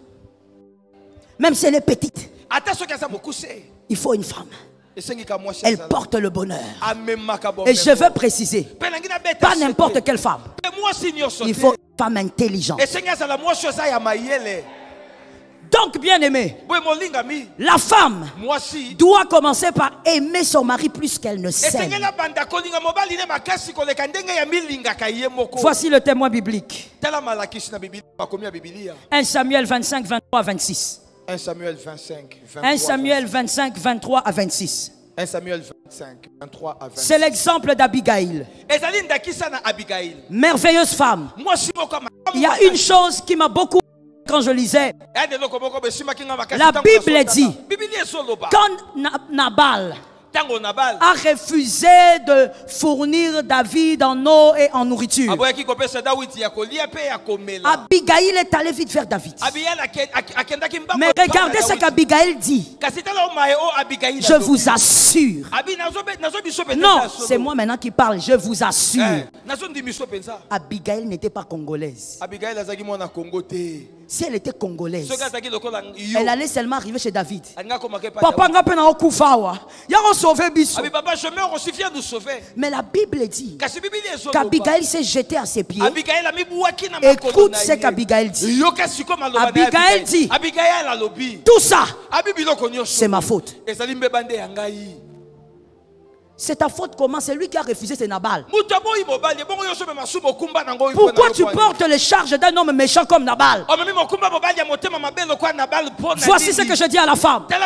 Même si elle est petite, il faut une femme. Elle porte le bonheur. Et je veux préciser, pas n'importe quelle femme. Il faut une femme intelligente. Donc, bien aimé, la femme doit commencer par aimer son mari plus qu'elle ne s'aime. Voici le témoin biblique. 1 Samuel 25, 23 à 26. 1 Samuel 25, 1 Samuel 25, 23 à 26. 1 Samuel 25, 23 à 26. C'est l'exemple d'Abigail. Merveilleuse femme. Il y a une chose qui m'a beaucoup quand je lisais. La Bible dit, quand Nabal a refusé de fournir David en eau et en nourriture, Abigail est allée vite vers David. Mais regardez ce qu'Abigail dit. Je vous assure. Non, c'est moi maintenant qui parle. Je vous assure. Abigail n'était pas congolaise. Si elle était congolaise, elle allait seulement arriver chez David. Papa, mais la Bible dit qu'Abigail s'est jetée à ses pieds. Écoute ce qu'Abigail dit. Abigail dit, tout ça, c'est ma faute. C'est ta faute comment? C'est lui qui a refusé, c'est Nabal. Pourquoi tu portes les charges d'un homme méchant comme Nabal? Voici ce que je dis à la femme. À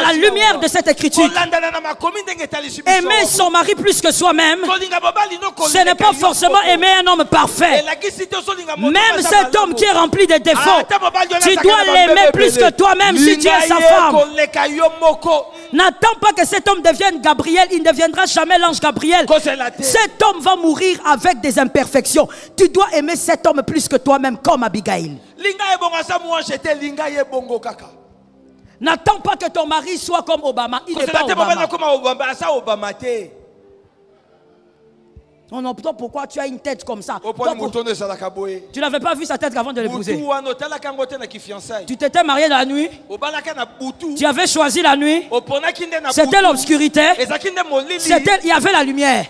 la lumière de cette écriture, aimer son mari plus que soi-même, ce n'est pas forcément aimer un homme parfait. Même cet homme qui est rempli de défauts, tu dois l'aimer plus que toi-même si tu es sa femme. N'attends pas que cet homme devienne Gabriel. Il ne deviendra jamais l'ange Gabriel. Cet homme va mourir avec des imperfections. Tu dois aimer cet homme plus que toi-même, comme Abigail. N'attends pas que ton mari soit comme Obama. Il n'est pas Obama. On entend pourquoi tu as une tête comme ça. Tu n'avais pas vu sa tête avant de l'épouser. Tu t'étais marié la nuit. Tu avais choisi la nuit. C'était l'obscurité. Il y avait la lumière.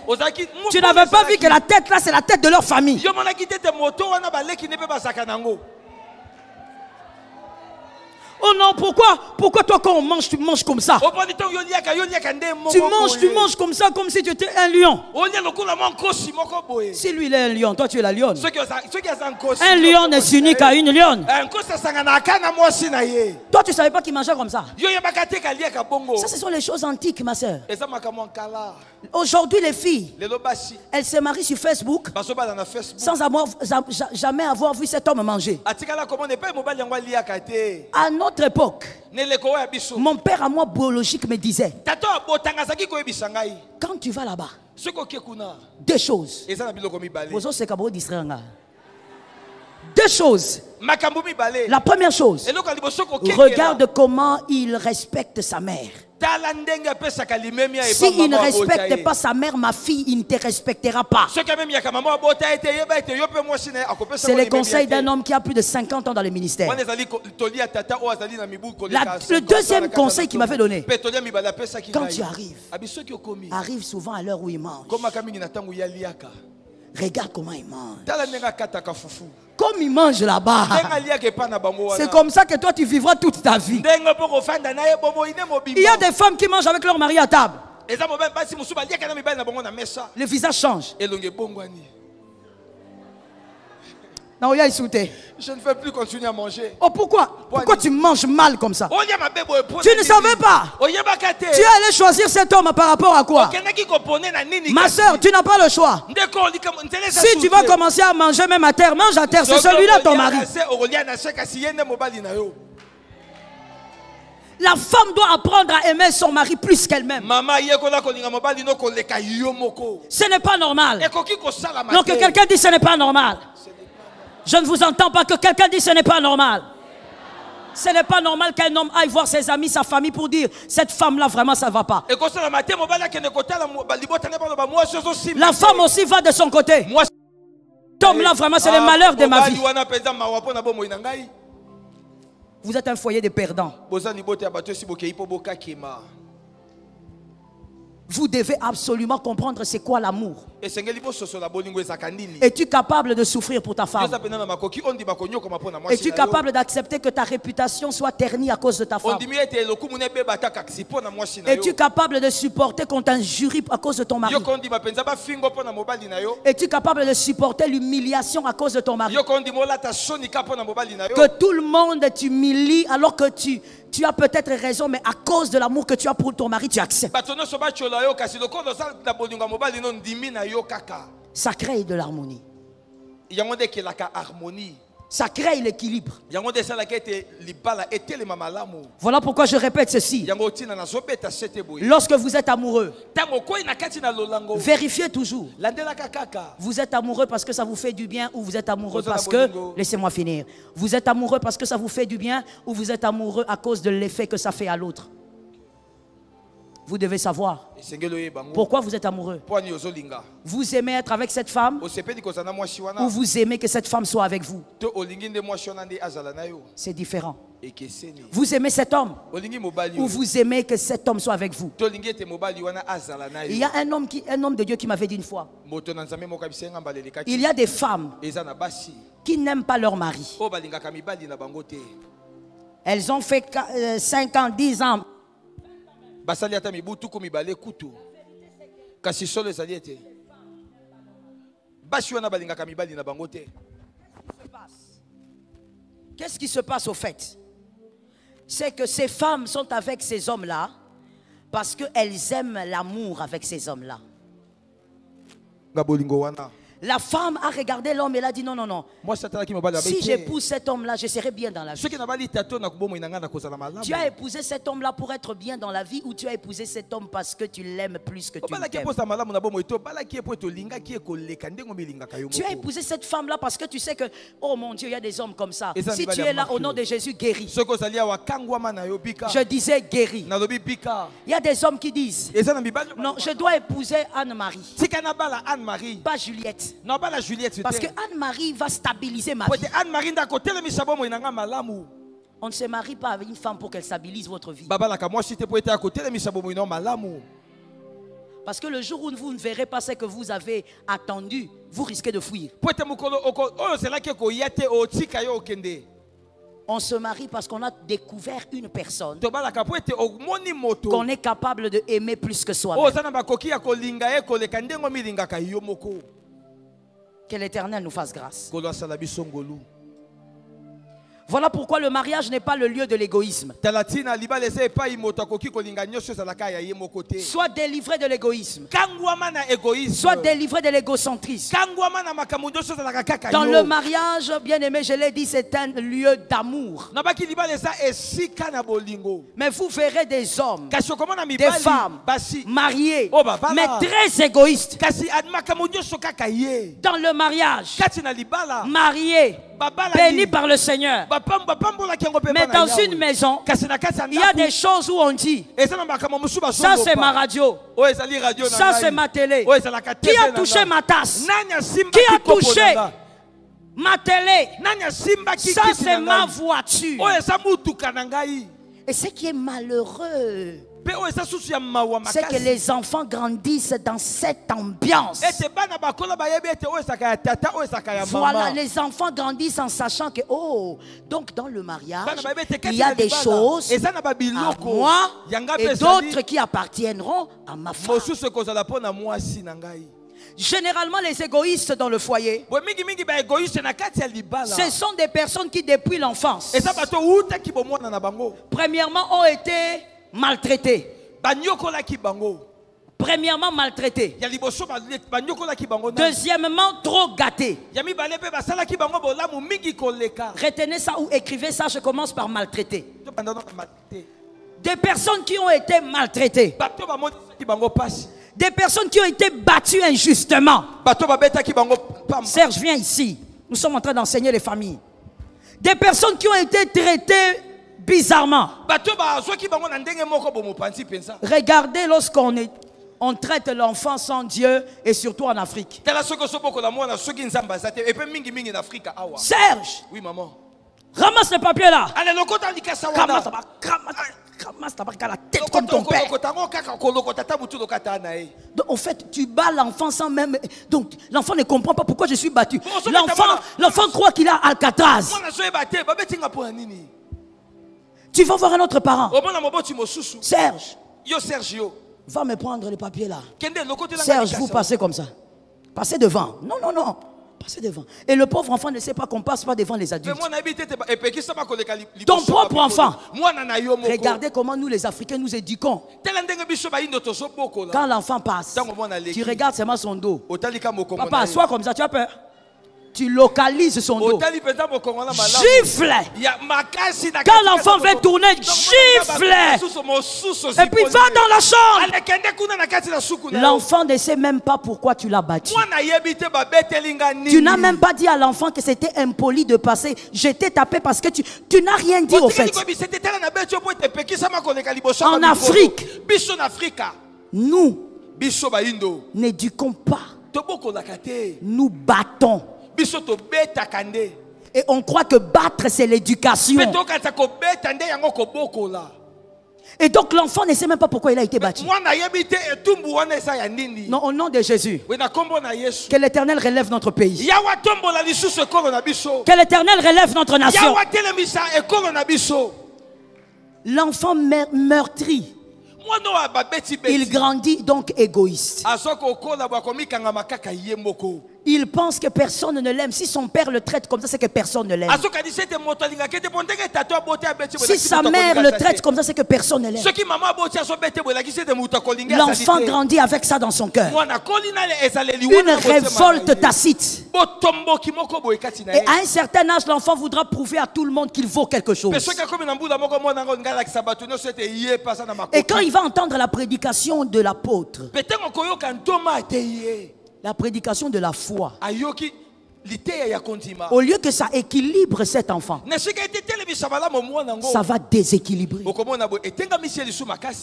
Tu n'avais pas vu que la tête là, c'est la tête de leur famille. Oh non, pourquoi toi quand on mange, tu manges comme ça? Tu manges comme ça, comme si tu étais un lion. Si lui il est un lion, toi tu es la lionne. Un lion ne s'unit qu'à une lionne. Toi tu ne savais pas qu'il mangeait comme ça. Ça ce sont les choses antiques, ma soeur. Aujourd'hui les filles, elles se marient sur Facebook sans jamais avoir vu cet homme manger. À notre époque, mon père à moi biologique me disait, quand tu vas là-bas, deux choses. Deux choses. La première chose, regarde comment il respecte sa mère. S'il ne respecte pas sa mère, ma fille, il ne te respectera pas. C'est le conseil d'un homme qui a plus de 50 ans dans le ministère. Le deuxième conseil qu'il m'avait donné, quand tu arrive souvent à l'heure où il mange. Regarde comment il mange. Comme il mange là-bas. C'est comme ça que toi tu vivras toute ta vie. Il y a des femmes qui mangent avec leur mari à table. Le visage change. Non, il y a insulté. Je ne veux plus continuer à manger. Oh, pourquoi tu manges mal comme ça? Tu ne savais pas. Tu es allé choisir cet homme par rapport à quoi? Ma soeur, tu n'as pas le choix. Si tu vas commencer à manger même à terre, mange à terre. C'est celui-là ton mari. La femme doit apprendre à aimer son mari plus qu'elle-même. Ce n'est pas normal. Donc que quelqu'un dise ce n'est pas normal. Je ne vous entends pas. Que quelqu'un dise ce n'est pas normal. Ce n'est pas normal qu'un homme aille voir ses amis, sa famille pour dire cette femme-là vraiment ça ne va pas. La femme aussi va de son côté. Cet homme-là vraiment c'est le malheur de ma vie. Vous êtes un foyer de perdants. Vous devez absolument comprendre c'est quoi l'amour. Es-tu capable de souffrir pour ta femme? Es-tu capable d'accepter que ta réputation soit ternie à cause de ta femme? Es-tu capable de supporter qu'on t'injurie à cause de ton mari? Es-tu capable de supporter l'humiliation à cause de ton mari? Que tout le monde t'humilie alors que tu as peut-être raison, mais à cause de l'amour que tu as pour ton mari, tu acceptes. Ça crée de l'harmonie. Ça crée l'équilibre. Voilà pourquoi je répète ceci. Lorsque vous êtes amoureux, vérifiez toujours. Vous êtes amoureux parce que ça vous fait du bien ou vous êtes amoureux parce que... Laissez-moi finir. Vous êtes amoureux parce que ça vous fait du bien ou vous êtes amoureux à cause de l'effet que ça fait à l'autre. Vous devez savoir pourquoi vous êtes amoureux. Vous aimez être avec cette femme ou vous aimez que cette femme soit avec vous. C'est différent. Vous aimez cet homme ou vous aimez que cet homme soit avec vous. Il y a un homme de Dieu qui m'avait dit une fois, il y a des femmes qui n'aiment pas leur mari. Elles ont fait 5 ans, 10 ans. Qu'est-ce qui se passe au fait? C'est que ces femmes sont avec ces hommes-là parce qu'elles aiment l'amour avec ces hommes-là. La femme a regardé l'homme et elle a dit non, non, non. Si j'épouse cet homme-là, je serai bien dans la vie. Tu as épousé cet homme-là pour être bien dans la vie ou tu as épousé cet homme parce que tu l'aimes plus que tu l'aimes? Tu as épousé cette femme-là parce que tu sais que, oh mon Dieu, il y a des hommes comme ça. Si tu es là au nom de Jésus, guéri. Je disais guéri. Il y a des hommes qui disent non, je dois épouser Anne-Marie, pas Juliette. Non, pas la Juliette. Parce que Anne-Marie va stabiliser ma vie. On ne se marie pas avec une femme pour qu'elle stabilise votre vie. Parce que le jour où vous ne verrez pas ce que vous avez attendu, vous risquez de fuir. On se marie parce qu'on a découvert une personne qu'on est capable d'aimer plus que soi-même. Que l'Éternel nous fasse grâce. Voilà pourquoi le mariage n'est pas le lieu de l'égoïsme. Sois délivré de l'égoïsme. Sois délivré de l'égocentrisme. Dans le mariage, bien aimé, je l'ai dit, c'est un lieu d'amour. Mais vous verrez des hommes, des femmes mariés, mais très égoïstes. Dans le mariage, mariés, bénis par le Seigneur. Mais dans une maison, il y a des choses où on dit, ça c'est ma radio, ça c'est ma télé. Qui a touché ma tasse? Qui a touché ma télé? Ça c'est ma voiture. Et ce qui est malheureux, c'est que les enfants grandissent dans cette ambiance. Voilà, les enfants grandissent en sachant que, oh, donc dans le mariage, il y a des choses à moi et d'autres qui appartiendront à ma femme. Généralement, les égoïstes dans le foyer, ce sont des personnes qui, depuis l'enfance, premièrement, ont été maltraités. Premièrement, maltraités. Deuxièmement, trop gâtés. Retenez ça ou écrivez ça, je commence par maltraiter. Des personnes qui ont été maltraitées. Des personnes qui ont été battues injustement. Serge, viens ici. Nous sommes en train d'enseigner les familles. Des personnes qui ont été traitées bizarrement. Regardez lorsqu'on traite l'enfant sans Dieu et surtout en Afrique. Serge, oui, maman. Ramasse le papier là. Ramasse la tête comme ton père. Donc, en fait, tu bats l'enfant sans même... Donc, l'enfant ne comprend pas pourquoi je suis battu. L'enfant croit qu'il a Alcatraz. Tu vas voir un autre parent. Serge, va me prendre les papiers là. Serge, vous passez comme ça. Passez devant. Non, non, non. Passez devant. Et le pauvre enfant ne sait pas qu'on passe pas devant les adultes. Ton propre enfant. Regardez comment nous les Africains nous éduquons. Quand l'enfant passe, tu regardes seulement son dos. Papa, sois comme ça, tu as peur. Tu localises son dos. Gifle. Quand l'enfant veut tourner, gifle. Et puis va dans la chambre. L'enfant ne sait même pas pourquoi tu l'as battu. Tu n'as même pas dit à l'enfant que c'était impoli de passer. Je t'ai tapé parce que tu n'as rien dit au fait. En Afrique, nous n'éduquons pas. Nous battons. Et on croit que battre c'est l'éducation. Et donc l'enfant ne sait même pas pourquoi il a été battu. Non, au nom de Jésus. Que l'Éternel relève notre pays. Que l'Éternel relève notre nation. L'enfant meurtri, il grandit donc égoïste. Il pense que personne ne l'aime. Si son père le traite comme ça, c'est que personne ne l'aime. Si sa mère le traite comme ça, c'est que personne ne l'aime. L'enfant grandit avec ça dans son cœur. Une révolte tacite. Et à un certain âge, l'enfant voudra prouver à tout le monde qu'il vaut quelque chose. Et quand il va entendre la prédication de l'apôtre, la prédication de la foi, au lieu que ça équilibre cet enfant, ça va déséquilibrer.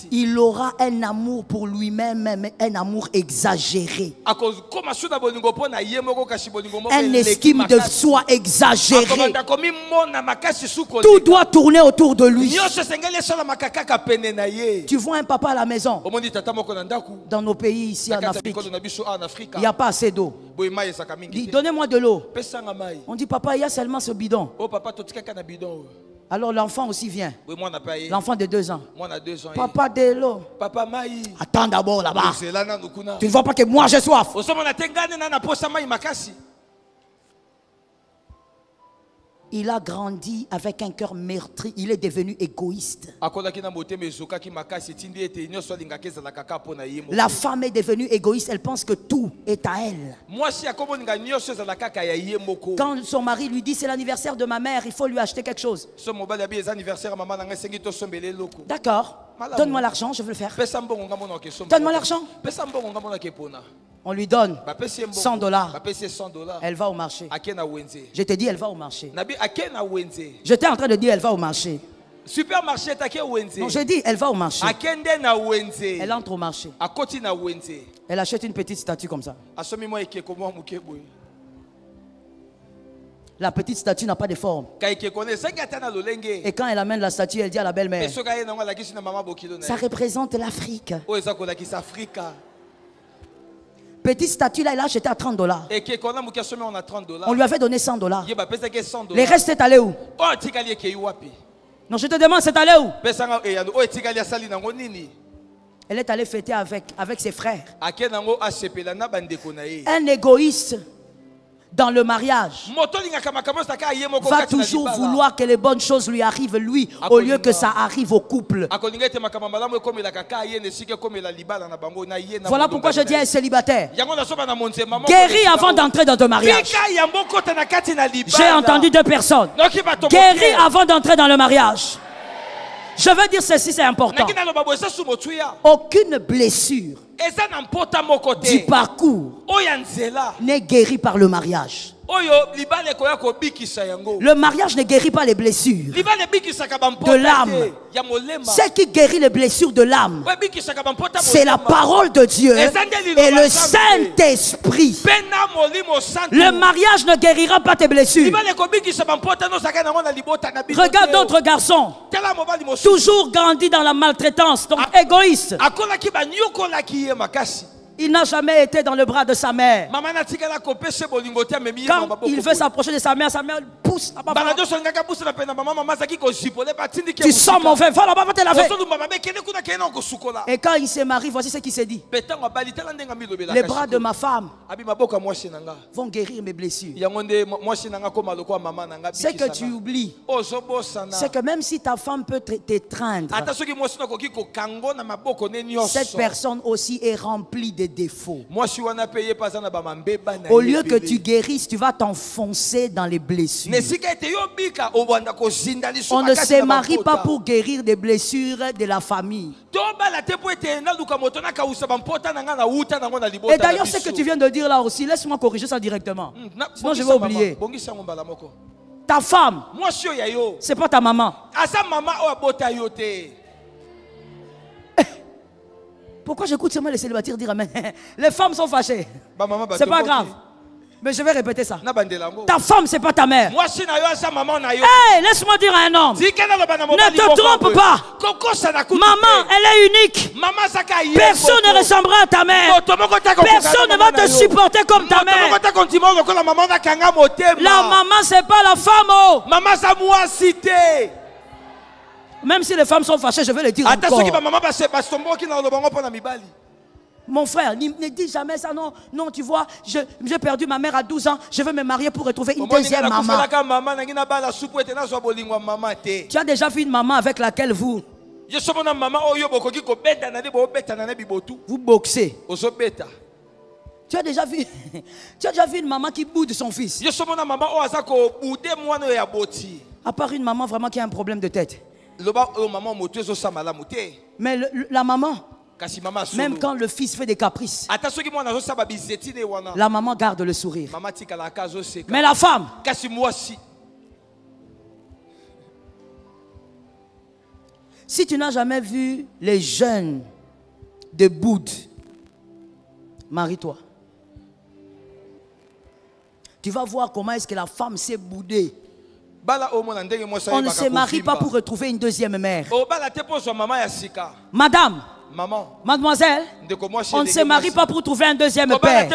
Il aura un amour pour lui-même, mais un amour exagéré. Un estime de soi exagéré. Tout doit tourner autour de lui. Tu vois un papa à la maison. Dans nos pays ici en Afrique, il n'y a pas assez d'eau. Donnez-moi de l'eau. On dit papa, il y a seulement ce bidon. Alors l'enfant aussi vient. Oui, moi, l'enfant de 2 ans. Moi, on a 2 ans. Papa Delo. Papa Maï. Attends d'abord là-bas. Tu ne vois pas que moi j'ai soif. Il a grandi avec un cœur meurtri. Il est devenu égoïste. La femme est devenue égoïste. Elle pense que tout est à elle. Quand son mari lui dit c'est l'anniversaire de ma mère, il faut lui acheter quelque chose. D'accord. Donne-moi l'argent, je veux le faire. Donne-moi l'argent. On lui donne $100. Elle va au marché. Je te dis, elle va au marché. J'étais en train de dire, elle va au marché. Non, j'ai dit, elle va au marché. Elle entre au marché. Elle achète une petite statue comme ça. La petite statue n'a pas de forme. Et quand elle amène la statue, elle dit à la belle-mère, ça représente l'Afrique. Petite statue là, il a acheté à $30. On lui avait donné $100. Les restes est allé où? Non, je te demande, c'est allé où? Elle est allée fêter avec ses frères. Un égoïste dans le mariage va toujours vouloir que les bonnes choses lui arrivent lui au lieu que ça arrive au couple. Voilà pourquoi je dis à un célibataire, guéris avant d'entrer dans ton mariage. J'ai entendu 2 personnes. Guéris avant d'entrer dans le mariage. Je veux dire ceci, c'est important. Aucune blessure du parcours n'est guérie par le mariage. Le mariage ne guérit pas les blessures de l'âme. Ce qui guérit les blessures de l'âme, c'est la parole de Dieu et le Saint-Esprit. Le mariage ne guérira pas tes blessures. Regarde d'autres garçons, toujours grandis dans la maltraitance, donc égoïste. Il n'a jamais été dans le bras de sa mère. Quand il veut s'approcher de sa mère pousse. Tu sens mauvais, va là-bas, va te laver. Et quand il se marie, voici ce qu'il s'est dit. Les bras de ma femme vont guérir mes blessures. Ce que tu oublies, c'est que même si ta femme peut t'étreindre, cette personne aussi est remplie de défauts. Au lieu que tu guérisses, tu vas t'enfoncer dans les blessures. On ne se marie pas pour guérir des blessures de la famille. Et d'ailleurs, ce que tu viens de dire là aussi, laisse-moi corriger ça directement. Sinon, je vais oublier. Ta femme, c'est pas ta maman. Pourquoi j'écoute seulement les célibataires dire amen? Les femmes sont fâchées. C'est pas grave. Mais je vais répéter ça. Ta femme, c'est pas ta mère. Hey, laisse-moi dire à un homme. Ne te trompe pas. Maman, elle est unique. Personne ne ressemblera à ta mère. Personne ne va te supporter comme ta mère. La maman, c'est pas la femme. Oh. Même si les femmes sont fâchées, je vais le dire encore. Mon frère, ne dis jamais ça. Non, non, tu vois, j'ai perdu ma mère à 12 ans. Je veux me marier pour retrouver une deuxième maman. Tu as déjà vu une maman avec laquelle vous boxez. Tu as déjà vu une maman qui boude son fils. À part une maman vraiment qui a un problème de tête. Mais la maman, même quand le fils fait des caprices, la maman garde le sourire. Mais la femme, si tu n'as jamais vu les jeunes de Boud, marie-toi. Tu vas voir comment est-ce que la femme s'est boudée. On ne se marie pas pour retrouver une deuxième mère. Madame, Maman. Mademoiselle, on ne se marie pas pour trouver un deuxième père.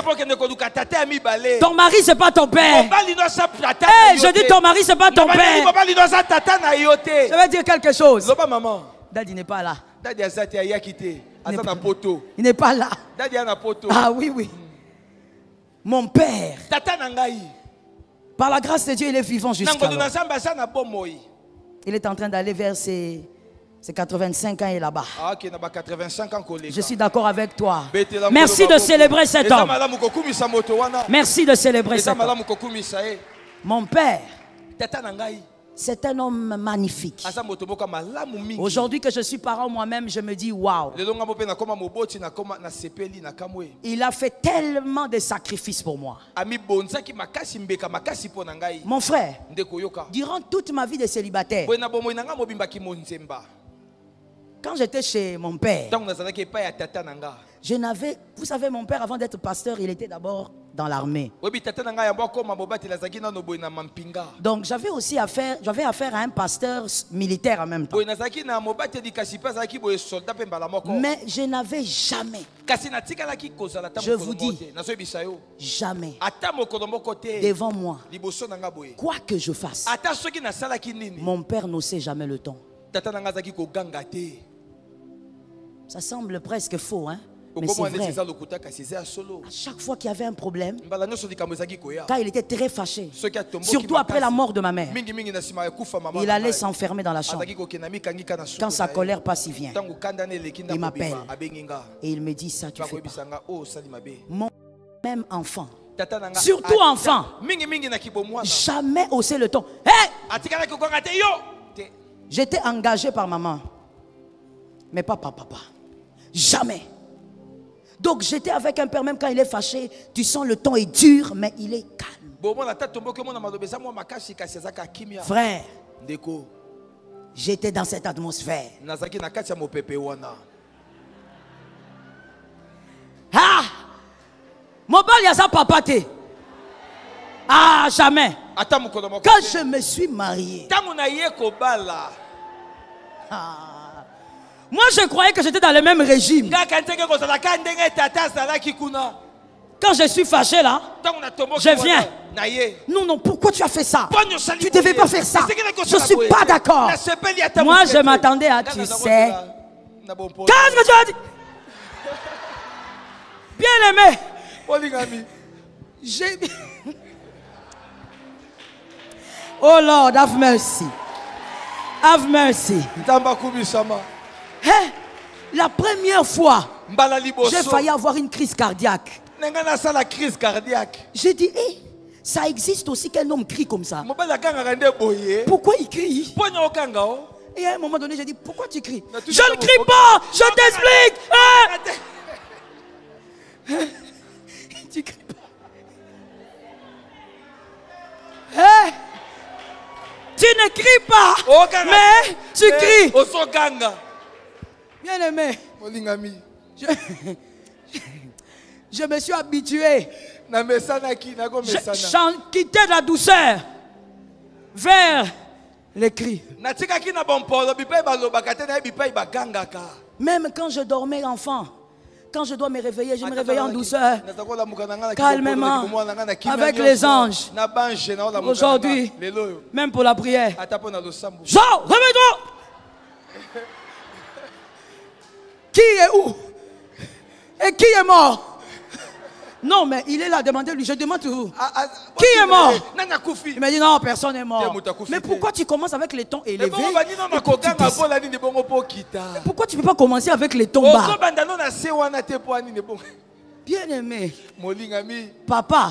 Ton mari, c'est pas ton père. Hey, je dis ton mari, c'est pas ton père. Je vais dire quelque chose. Daddy n'est pas là. Il n'est pas là. Ah oui, oui. Mon père, par la grâce de Dieu, il est vivant jusqu'à là. Il est en train d'aller vers ses 85 ans et là-bas. Je suis d'accord avec toi. Merci de célébrer cet homme. Merci de célébrer cet homme. Mon père, c'est un homme magnifique. Aujourd'hui que je suis parent moi-même, je me dis waouh. Il a fait tellement de sacrifices pour moi. Mon frère, durant toute ma vie de célibataire, quand j'étais chez mon père, je n'avais... Vous savez, mon père, avant d'être pasteur, il était d'abord dans l'armée. Donc, j'avais aussi affaire à un pasteur militaire en même temps. Mais je n'avais jamais, je vous dis, jamais, devant moi, quoi que je fasse, mon père ne sait jamais le temps. Ça semble presque faux, hein? Mais c'est vrai. À chaque fois qu'il y avait un problème, quand il était très fâché, surtout après la mort de ma mère, il allait s'enfermer dans la chambre. Quand sa colère passe, il vient. Il m'appelle. Et il me dit, ça tu fais pas. Mon même enfant, surtout enfant, jamais haussé le ton. Hey! J'étais engagé par maman, mais pas par papa. Jamais. Donc j'étais avec un père, même quand il est fâché, tu sens le ton est dur, mais il est calme. Frère, j'étais dans cette atmosphère. Ah! Mon bal, il y a ça, papa. Ah, jamais. Quand je me suis marié, moi je croyais que j'étais dans le même régime. Quand je suis fâché là, je viens. Non, non, pourquoi tu as fait ça? Tu ne devais pas faire ça. Je ne suis pas d'accord. Moi je m'attendais à, tu sais, qu'est-ce que tu as dit? Bien aimé, j'ai... Oh Lord, have mercy. Have mercy. Hey, la première fois, j'ai failli avoir une crise cardiaque. J'ai dit, hey, ça existe aussi qu'un homme crie comme ça. Pourquoi il crie? Et à un moment donné, j'ai dit, pourquoi tu cries? Je ne crie pas, je t'explique. Tu cries pas. Hey, tu ne cries pas, mais tu cries. Bien aimé, je me suis habitué. J'ai quitté la douceur vers les cris. Même quand je dormais enfant, quand je dois me réveiller, je me réveille en douceur, calmement, avec les anges. Aujourd'hui, même pour la prière. Jean, réveille-toi! Qui est où? Et qui est mort? Non, mais il est là, demandez-lui. Je demande toujours. Qui est mort? Il m'a dit non, personne n'est mort. Mais pourquoi tu commences avec les tons élevés? Pourquoi tu ne peux pas commencer avec les tons bas? Bien aimé. Papa.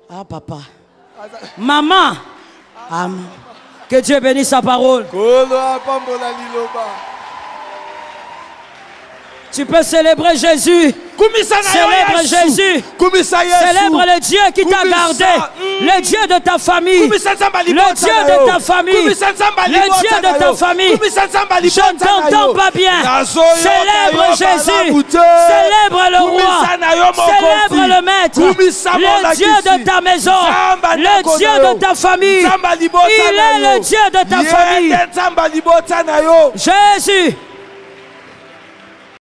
Ah, papa. Maman. Que Dieu bénisse sa parole. Tu peux célébrer Jésus. Célèbre Jésus. Célèbre le Dieu qui t'a gardé. Le Dieu de ta famille. Le Dieu de ta famille. Le Dieu de ta famille. Je ne t'entends pas bien. Célèbre Jésus. Célèbre le roi. Célèbre le maître. Le Dieu de ta maison. Le Dieu de ta famille. Il est le Dieu de ta famille. Jésus.